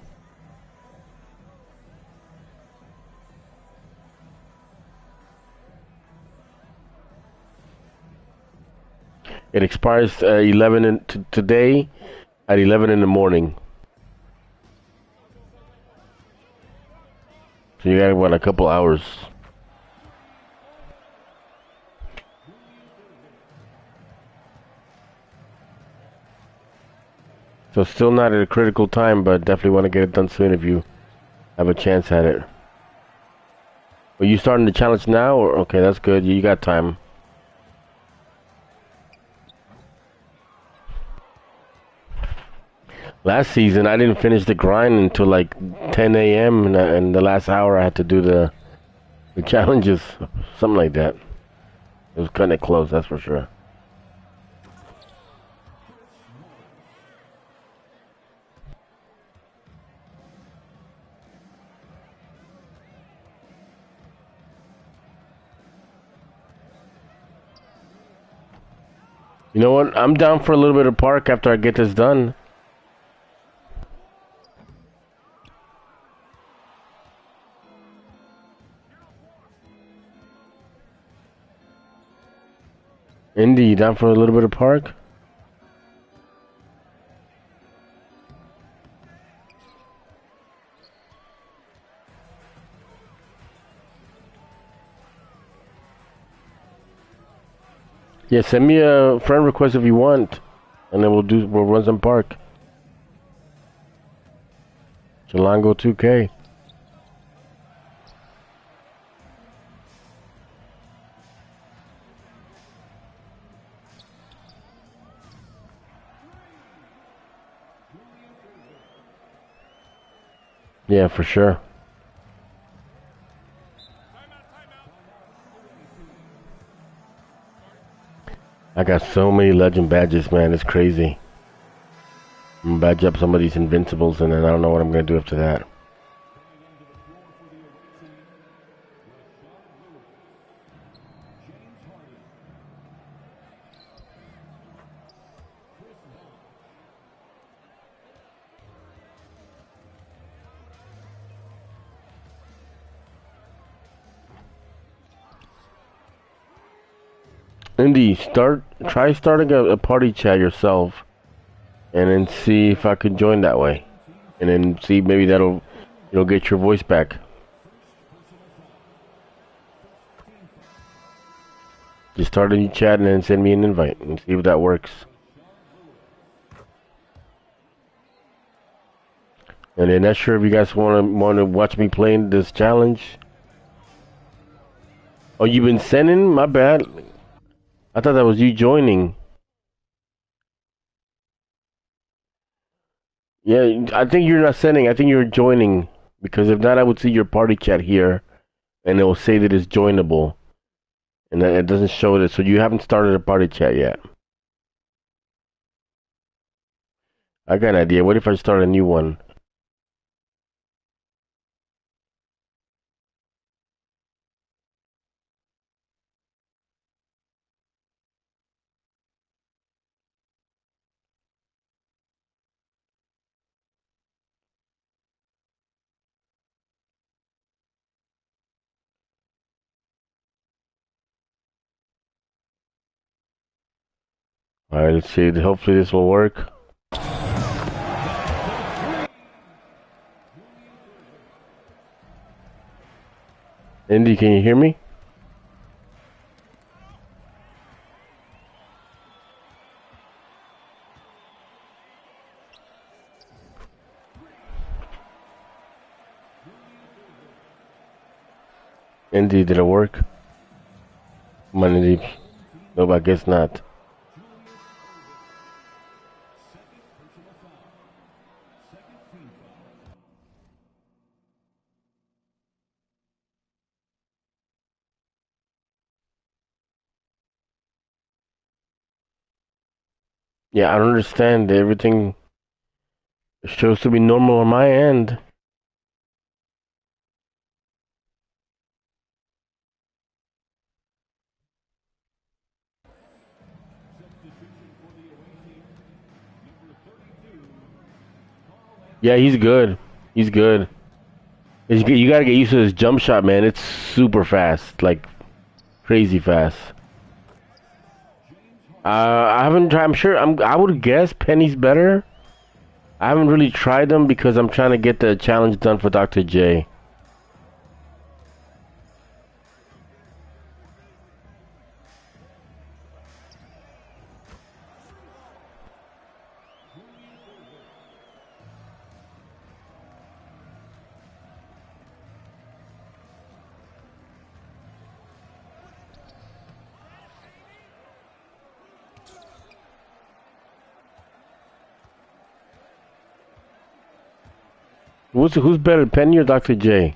It expires 11 today at 11 in the morning. So you got what, a couple hours. So still not at a critical time, but definitely want to get it done soon if you have a chance at it. Are you starting the challenge now? Or okay, that's good. You got time. Last season, I didn't finish the grind until like 10 a.m. And the last hour I had to do the challenges, something like that. It was kind of close, that's for sure. You know what? I'm down for a little bit of park after I get this done. Indy, you down for a little bit of park? Yeah, send me a friend request if you want, and then we'll run some park. Jalango 2K. Yeah, for sure. I got so many legend badges, man. It's crazy. I'm gonna badge up some of these invincibles, and then I don't know what I'm gonna do after that. Indy, try starting a party chat yourself, and then see if I can join that way, and then see maybe that'll, get your voice back. Just start a new chat and then send me an invite and see if that works. And then not sure if you guys want to watch me playing this challenge. Oh, you've been sending? My bad. I thought that was you joining. Yeah, I think you're not sending. I think you're joining. Because if not, I would see your party chat here, and it will say that it's joinable, and then it doesn't show it. So you haven't started a party chat yet. I got an idea. What if I start a new one? All right, let's see. Hopefully this will work. Indy, can you hear me? Indy, did it work? Come on, Indy. No, I guess not. Yeah, I don't understand. Everything shows to be normal on my end. Yeah, he's good. He's good. You gotta get used to his jump shot, man. It's super fast, like crazy fast. I haven't tried. I would guess Penny's better. I haven't really tried them because I'm trying to get the challenge done for Dr. J. Who's better, Penny or Dr. J?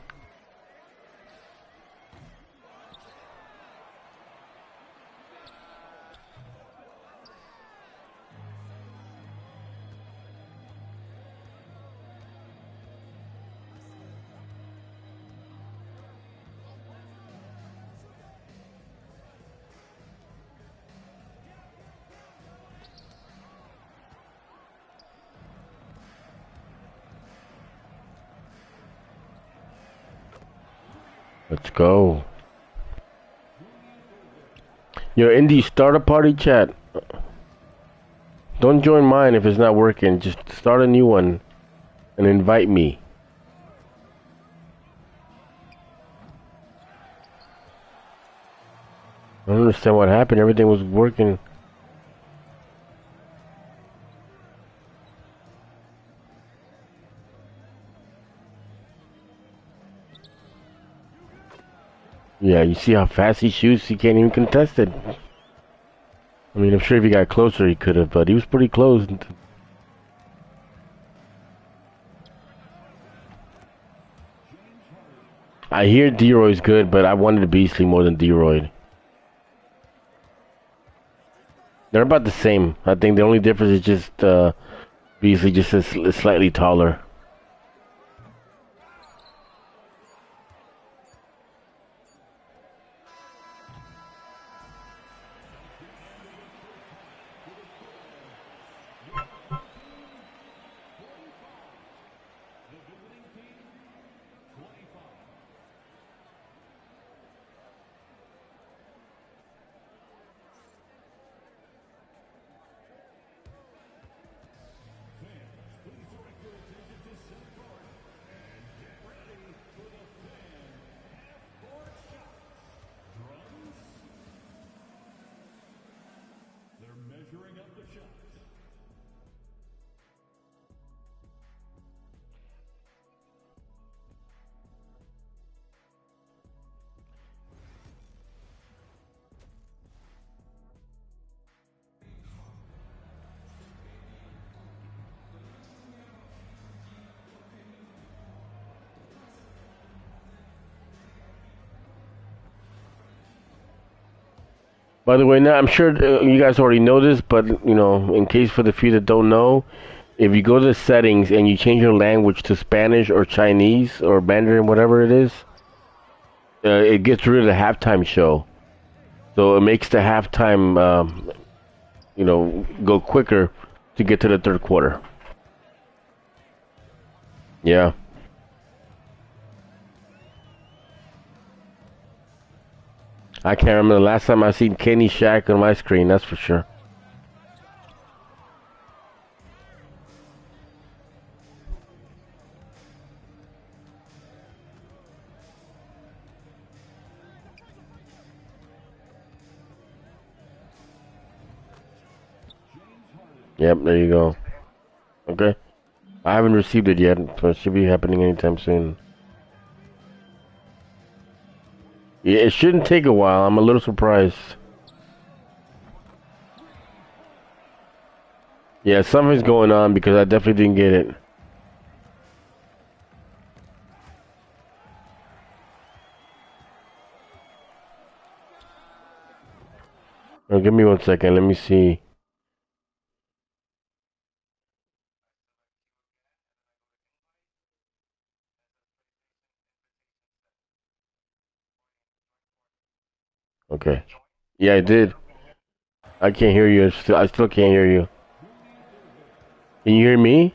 Let's go. Yo, Indy, start a party chat. Don't join mine if it's not working. Just start a new one and invite me. I don't understand what happened. Everything was working. Yeah, you see how fast he shoots? He can't even contest it. I mean, I'm sure if he got closer, he could have, but he was pretty close. I hear D-Roy's good, but I wanted Beasley more than D-Roy. They're about the same. I think the only difference is just Beasley just is slightly taller. By the way, now I'm sure you guys already know this, but you know, in case for the few that don't know, if you go to the settings and you change your language to Spanish or Chinese or Mandarin, whatever it is, it gets rid of the halftime show. So it makes the halftime, you know, go quicker to get to the third quarter. Yeah. I can't remember the last time I seen Kenny Shack on my screen, that's for sure. Yep, there you go. Okay. I haven't received it yet, so it should be happening anytime soon. Yeah, it shouldn't take a while. I'm a little surprised. Yeah, something's going on because I definitely didn't get it. Oh, give me 1 second. Let me see. Okay. Yeah, I did. I can't hear you. I still can't hear you. Can you hear me?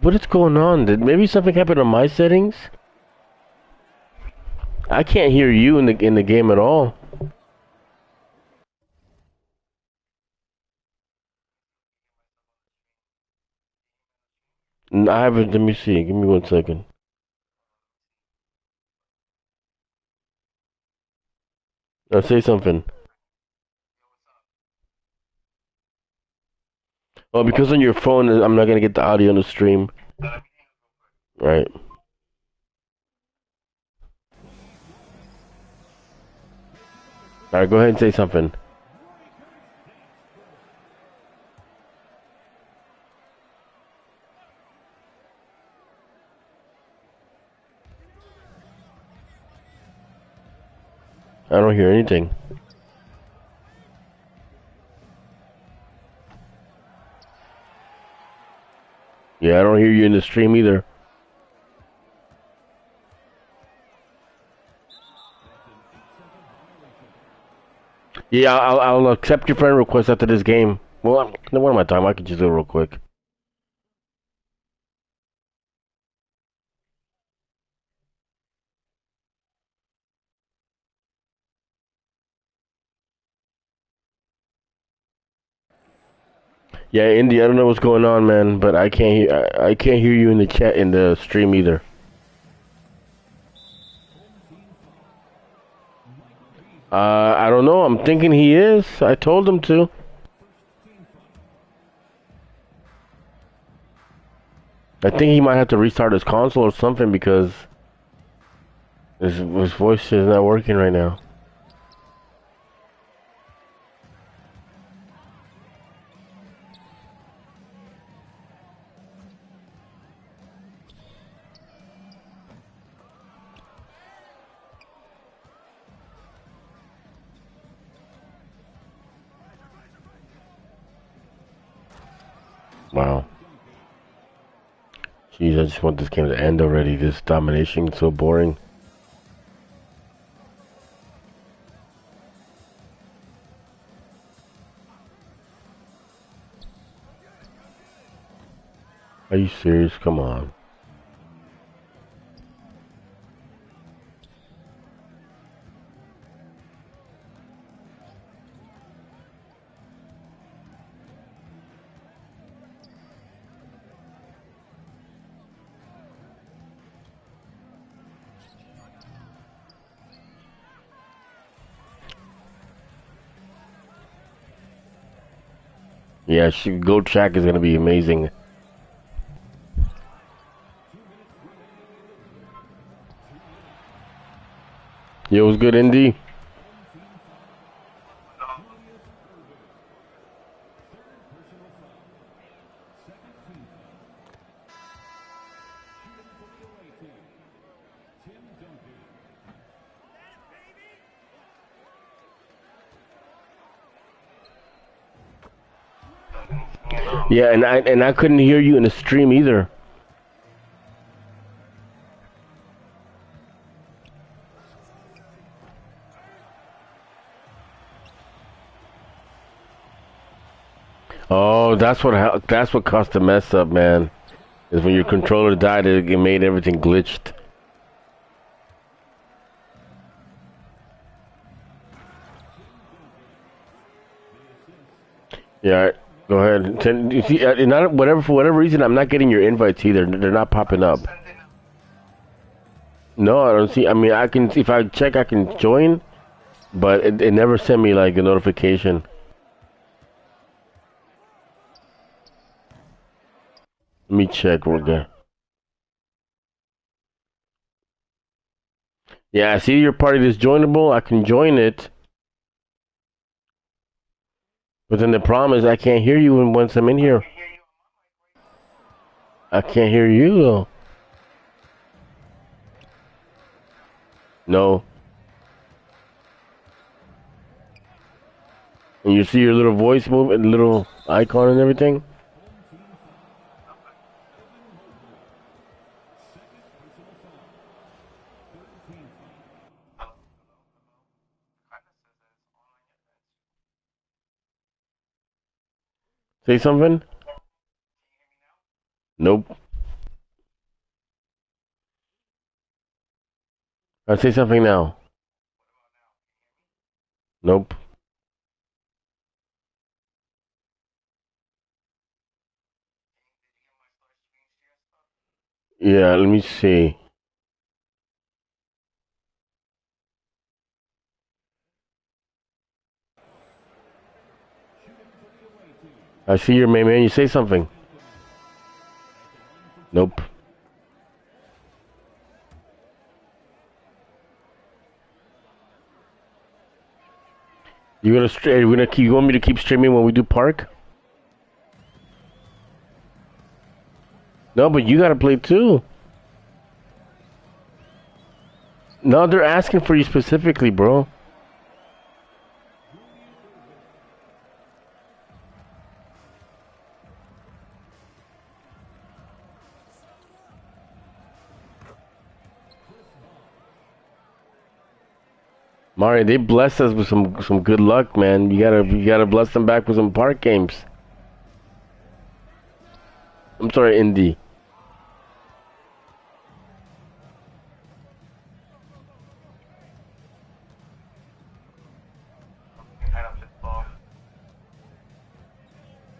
What is going on? Did maybe something happened on my settings? I can't hear you in the game at all. I haven't. Let me see. Give me 1 second. Now say something. Oh, because on your phone, I'm not gonna get the audio on the stream. Right. All right. Go ahead and say something. I don't hear anything. Yeah, I don't hear you in the stream either. Yeah, I'll accept your friend request after this game. Well, what am I talking? I can just do it real quick. Yeah, Indy, I don't know what's going on, man, but I can't hear you in the chat in the stream either. I don't know. I'm thinking he is. I told him to. I think he might have to restart his console or something because his voice is not working right now. Wow. Jeez, I just want this game to end already. This domination is so boring. Are you serious? Come on. Yeah, Gold Shack is gonna be amazing. Yo, what's good, Indy? Yeah, and I couldn't hear you in the stream either. Oh, that's what caused the mess up, man. Is when your controller died, it made everything glitched. Yeah, go ahead. You see, not whatever for whatever reason, I'm not getting your invites either. They're not popping up. No, I don't see. I mean, I can if I check, I can join, but it never sent me like a notification. Let me check. We're good. Yeah, I see your party is joinable. I can join it, but then the problem is I can't hear you once I'm in here. I can't hear you though. No. And you see your little voice move and little icon and everything? Say something? Nope. I say something now. Nope. Yeah, let me see. I see your main man. You say something. Nope. You want me to keep streaming when we do park? No, but you gotta play too. No, they're asking for you specifically, bro. Mari, they blessed us with some good luck, man. You gotta bless them back with some park games. I'm sorry, Indy.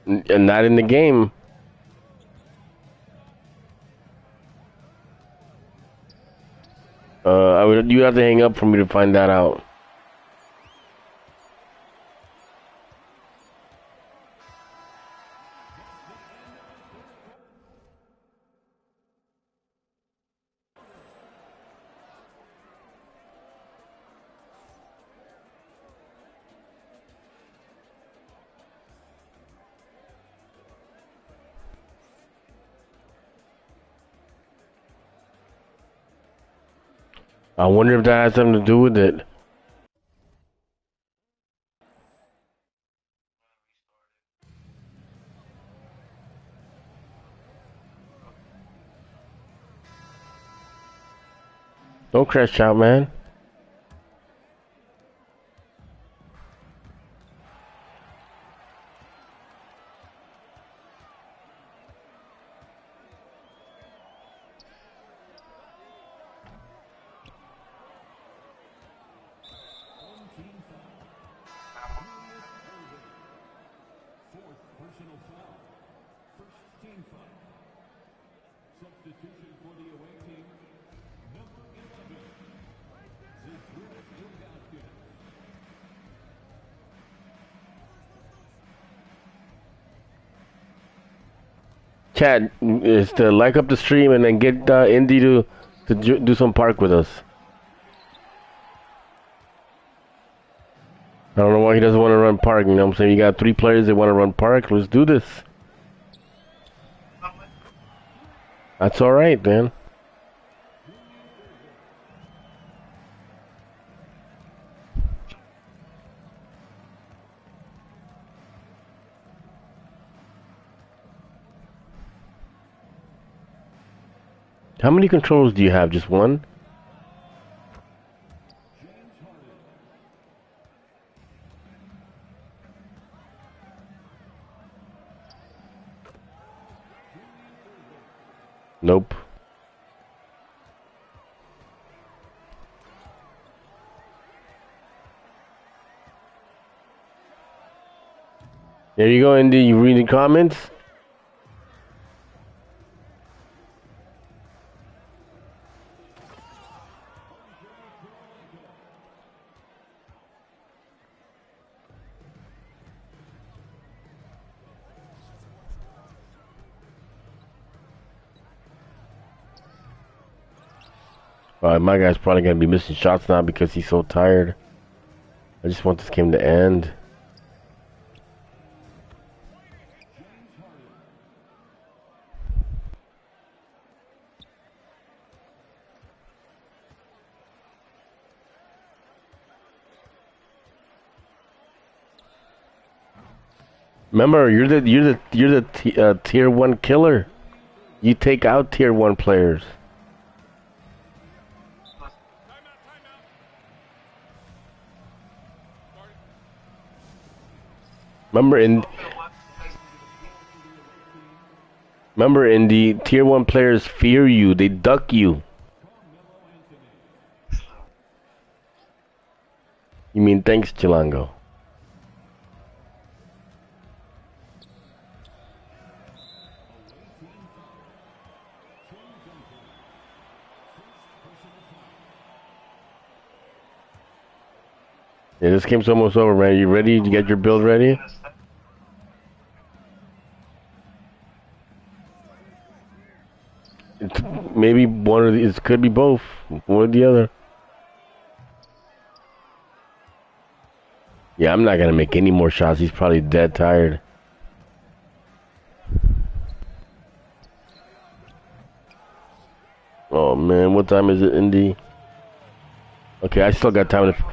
And not in the game. You have to hang up for me to find that out. I wonder if that has something to do with it. Don't crash out, man. Chad, is to like up the stream and then get Indy to do some park with us. I don't know why he doesn't want to run park. You know what I'm saying? You got 3 players that want to run park. Let's do this. That's all right, man. How many controls do you have? Just one? Nope. There you go, Indy. You read the comments? My guy's probably going to be missing shots now because he's so tired. I just want this game to end. Remember, you're the tier 1 killer. You take out tier 1 players. Remember in the tier 1 players fear you. They duck you. You mean thanks, Chilango. Yeah, this game's almost over, man. You ready? You get your build ready? It's maybe one of these. It could be both. One or the other. Yeah, I'm not gonna make any more shots. He's probably dead tired. Oh man, what time is it, Indy? Okay, I still got time to.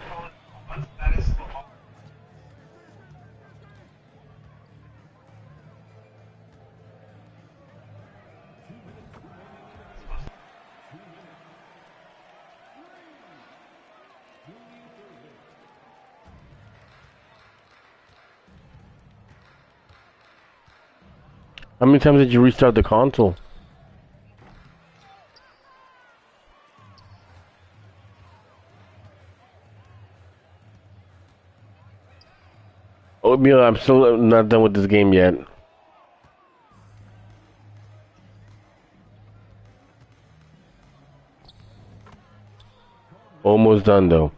How many times did you restart the console? Oatmeal, I'm still not done with this game yet. Almost done though.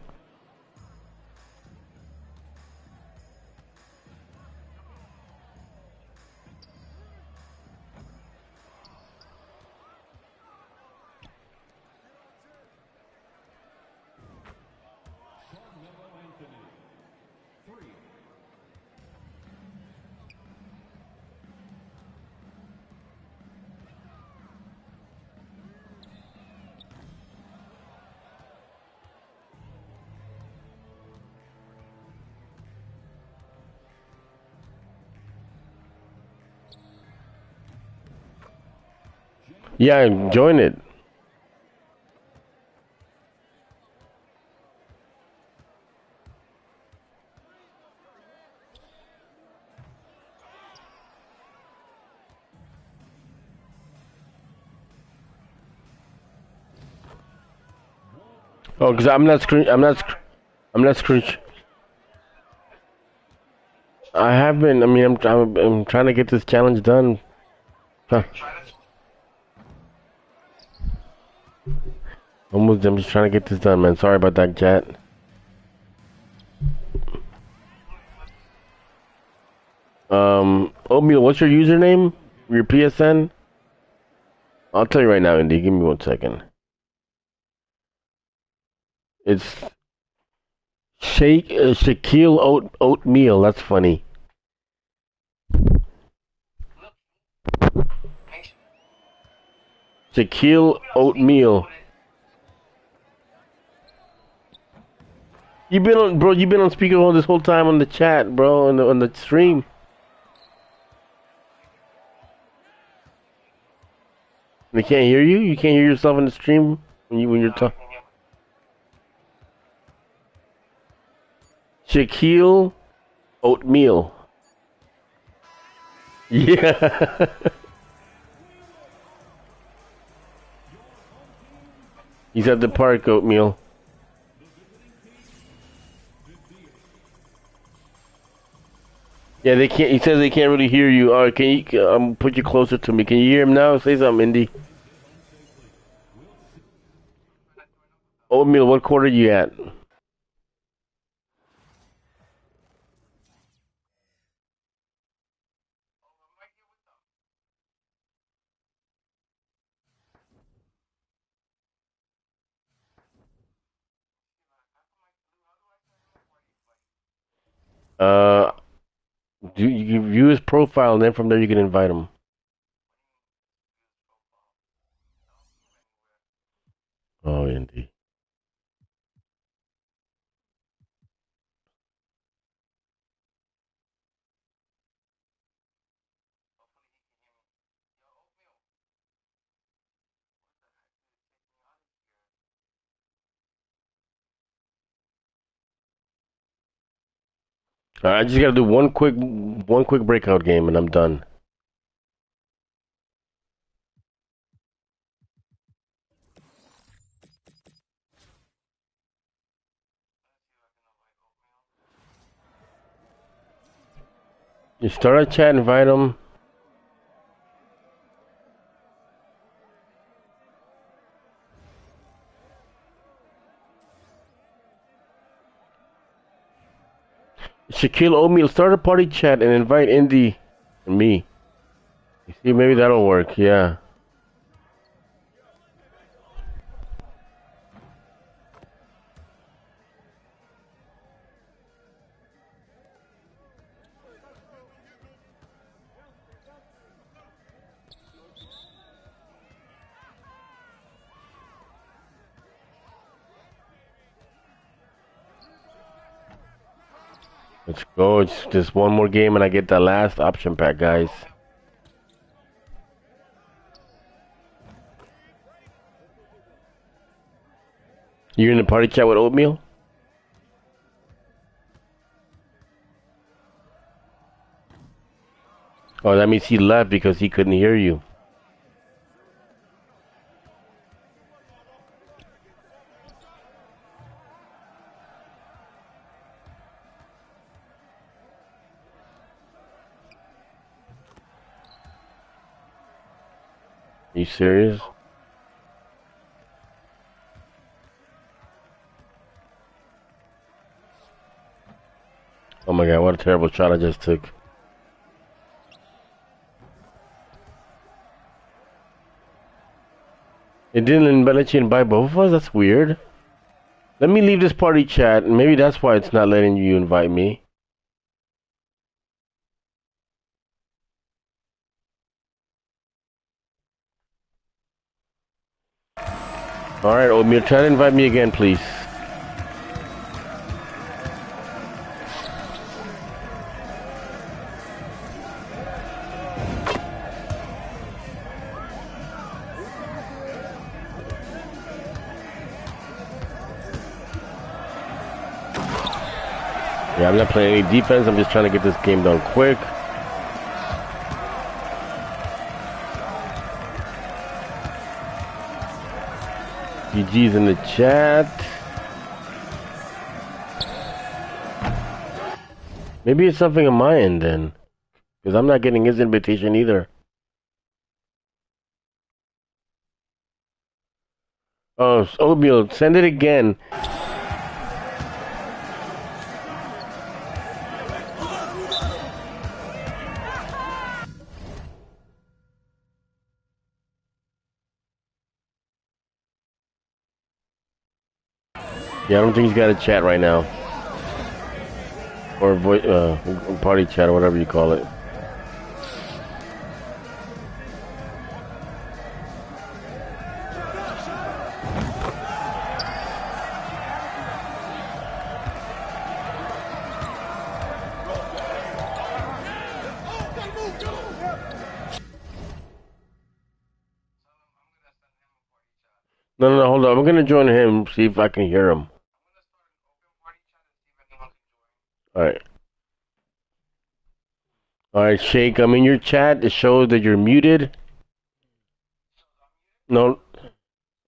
Yeah, join it. Oh, because I'm not screen. I have been. I mean, I'm trying to get this challenge done. Huh. Almost. I'm just trying to get this done, man. Sorry about that, chat. Oatmeal, what's your username? Your PSN? I'll tell you right now, Indy. Give me 1 second. It's Shaquille Oatmeal. That's funny. Shaquille Oatmeal. You been on, bro? You been on speakerphone this whole time on the chat, bro, on the stream. They can't hear you. You can't hear yourself in the stream when you're talking. Shaquille Oatmeal. Yeah. He's at the park, Oatmeal. Yeah, they can't. He says they can't really hear you. All right, can you put you closer to me? Can you hear him now? Say something, Indy. Oatmeal, what quarter you at? Uh, do you view his profile, and then from there you can invite him. Oh, Indy. All right, I just gotta do one quick breakout game, and I'm done. You start a chat, invite him. Shaquille O'Neal, start a party chat and invite Indy and me. You see, maybe that'll work. Yeah. Let's go. It's just one more game and I get that last option pack, guys. You're in the party chat with Oatmeal? Oh, that means he left because he couldn't hear you. Are you serious? Oh my god, what a terrible shot I just took. It didn't let you invite both of us? That's weird. Let me leave this party chat, and maybe that's why it's not letting you invite me. Alright, Oatmeal, try to invite me again, please. Yeah, I'm not playing any defense. I'm just trying to get this game done quick. GG's in the chat. Maybe it's something on my end then. Because I'm not getting his invitation either. Oh, Oatmeal, send it again. Yeah, I don't think he's got a chat right now. Or voice, party chat or whatever you call it. No, no, no, hold on. I'm gonna join him, see if I can hear him. Alright. Alright, Shake, I'm in your chat. It shows that you're muted. No.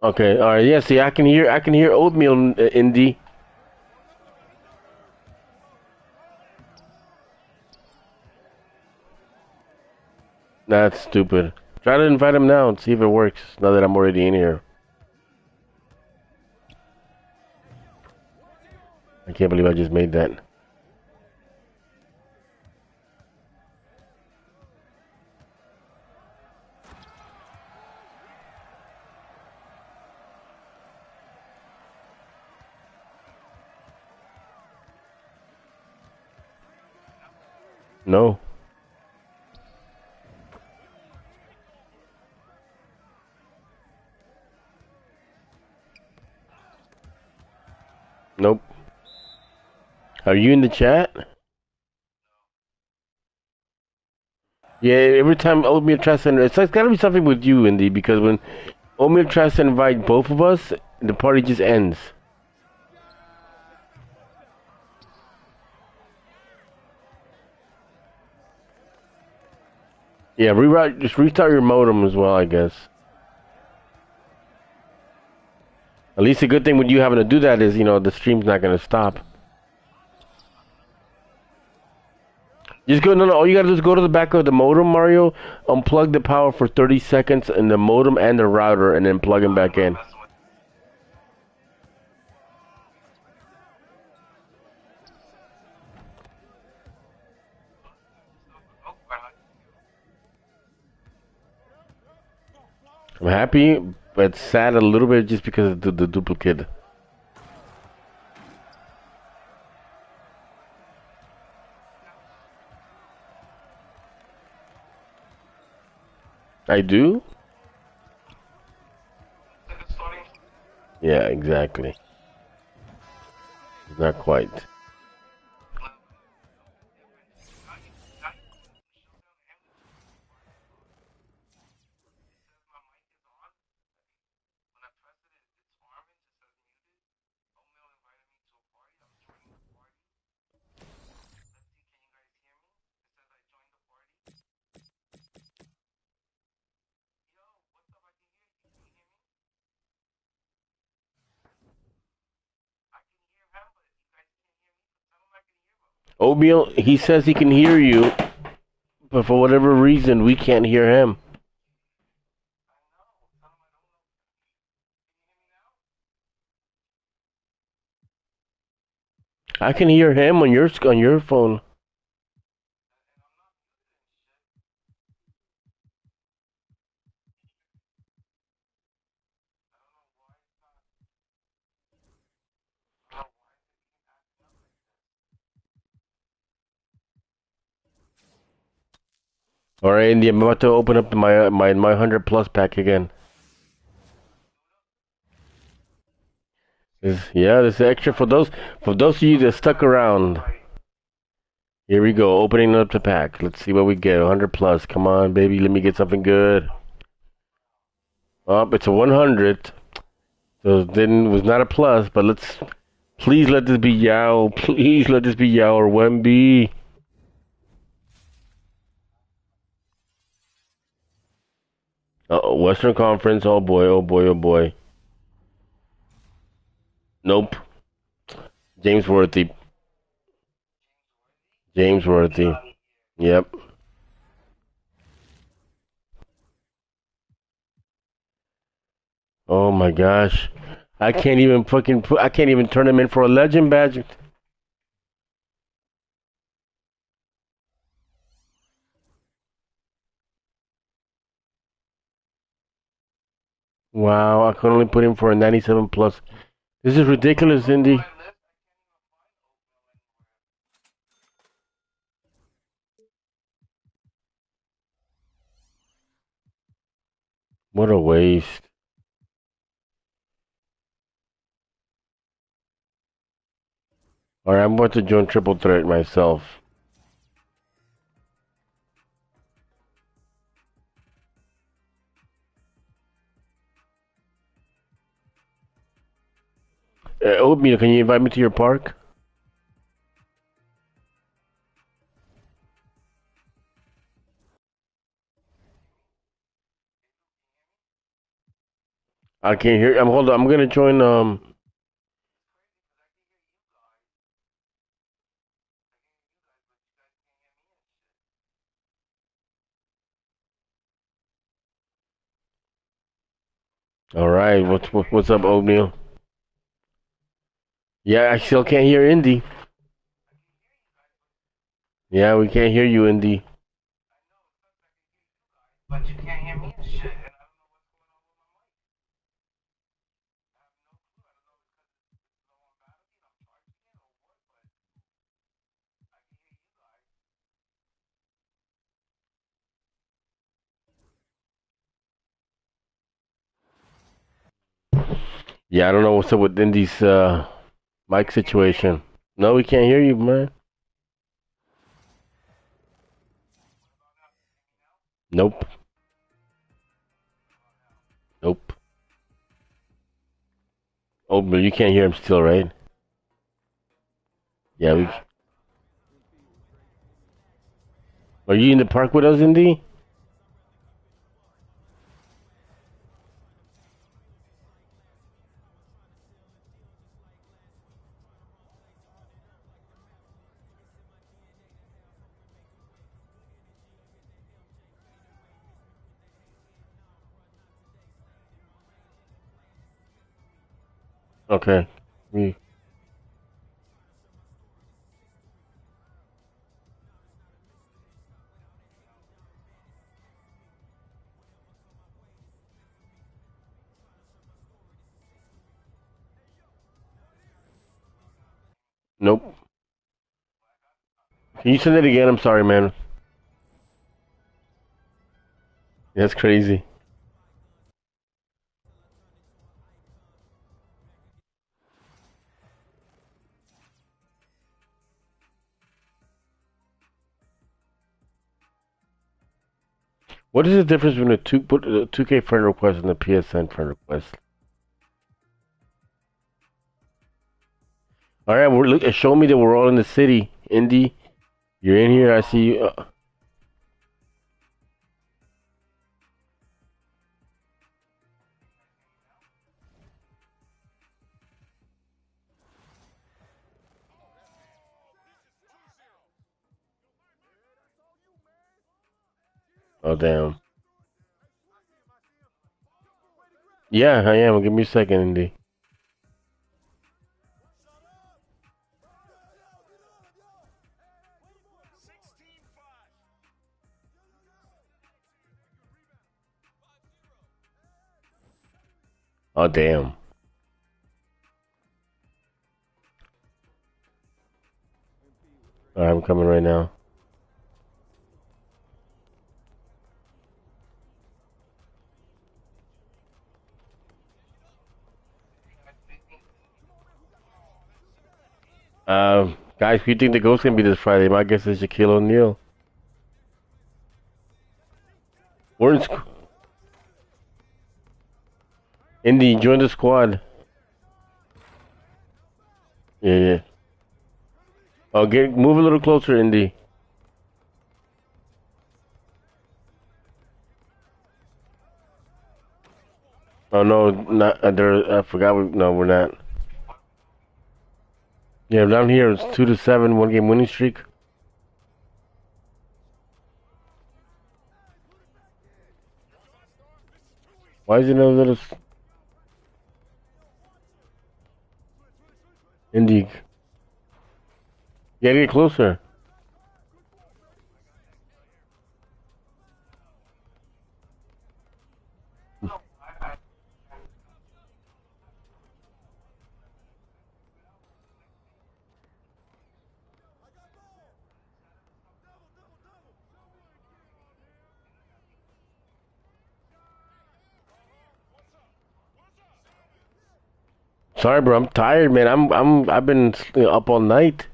Okay, alright, yeah, see, I can hear Oatmeal, Indy. That's stupid. Try to invite him now and see if it works, now that I'm already in here. I can't believe I just made that. No. Nope. Are you in the chat? Yeah, every time Oatmeal tries to, it's gotta be something with you, Indy, because when Oatmeal tries to invite both of us, the party just ends. Yeah, just restart your modem as well, I guess. At least the good thing with you having to do that is, the stream's not gonna stop. Just go, no, all you gotta do is go to the back of the modem, Mario, unplug the power for 30 seconds in the modem and the router, and then plug them back in. I'm happy, but sad a little bit just because of the duplicate. I do? Yeah, exactly. Not quite. Oatmeal, he says he can hear you, but for whatever reason, we can't hear him. I can hear him on your phone. All right, Andy, I'm about to open up my 100 plus pack again. This is extra for those of you that stuck around. Here we go, opening up the pack. Let's see what we get. 100 plus. Come on, baby, let me get something good. Oh, it's a 100. So then was not a plus, but please let this be Yao. Please let this be Yao or Wemby. Uh-oh, Western Conference. Oh boy, oh boy, oh boy. Nope. James Worthy. James Worthy. Yep. Oh my gosh. I can't even turn him in for a legend badge. Wow, I could only put him for a 97 plus. This is ridiculous, Indy. What a waste. Alright, I'm about to join Triple Threat myself. Oatmeal, can you invite me to your park? I can't hear. Hold on. I'm gonna join. All right. What's up, Oatmeal? Yeah, I still can't hear Indy. Yeah, we can't hear you, Indy. But you can't hear me and shit. Yeah, I don't know what's up with Indy's mic situation. No, we can't hear you, man. Nope. Nope. Oatmeal, you can't hear him still, right? Yeah. Are you in the park with us, Indy? Okay. We. Nope. Can you send it again? I'm sorry, man. That's crazy. What is the difference between a 2K friend request and a PSN friend request? All right, show me that we're all in the city. Indy, you're in here. I see you. Oh, damn. Yeah, I am. Give me a second, Indy. Oh, damn. All right, I'm coming right now. Guys, who do you think the ghost gonna be this Friday? My guess is Shaquille O'Neal. We're in Indy, join the squad. Yeah, yeah. Oh, move a little closer, Indy. Oh no, not there. I forgot. No, we're not. Yeah, down here it's 2-7, 1 game winning streak. Why is it no little Indy? You gotta get closer. Sorry, bro. I'm tired, man. I've been up all night.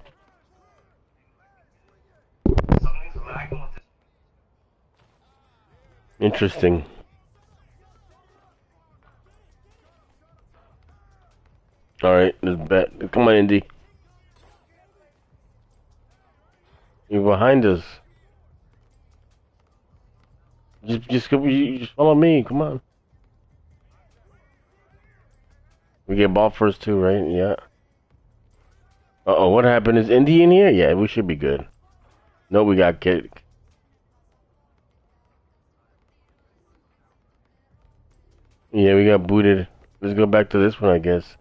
Interesting. All right, let's bet. Come on, Indy. You're behind us. Just follow me. Come on. We get ball first too, right? Yeah. Uh-oh, what happened? Is Indy in here? Yeah, we should be good. No, we got kicked. Yeah, we got booted. Let's go back to this one, I guess.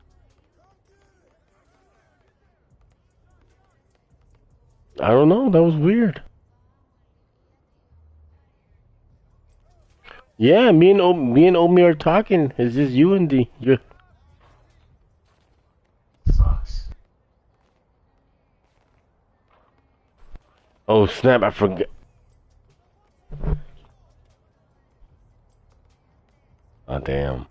I don't know. That was weird. Yeah, me and Omi are talking. It's just you and D. You're... Oh snap! I forgot. Oh damn.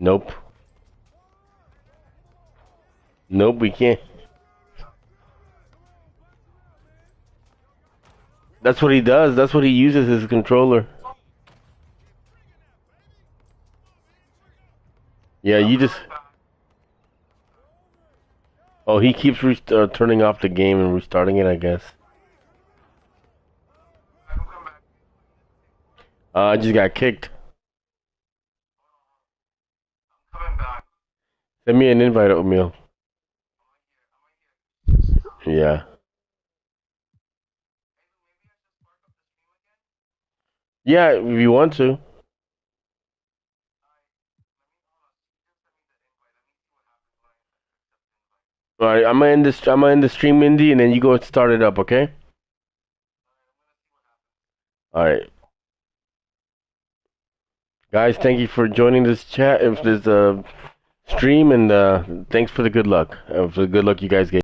Nope. Nope. We can't. That's what he does. That's what he uses his controller. Yeah, you just. Oh, he keeps turning off the game and restarting it, I guess. I just got kicked. Send me an invite, Oatmeal. Yeah. Yeah, if you want to. All right, I'm gonna end this. I'm gonna end the stream, Indy, and then you go start it up, okay? All right, guys. Thank you for joining this chat. If there's a stream, and thanks for the good luck. For the good luck you guys gave.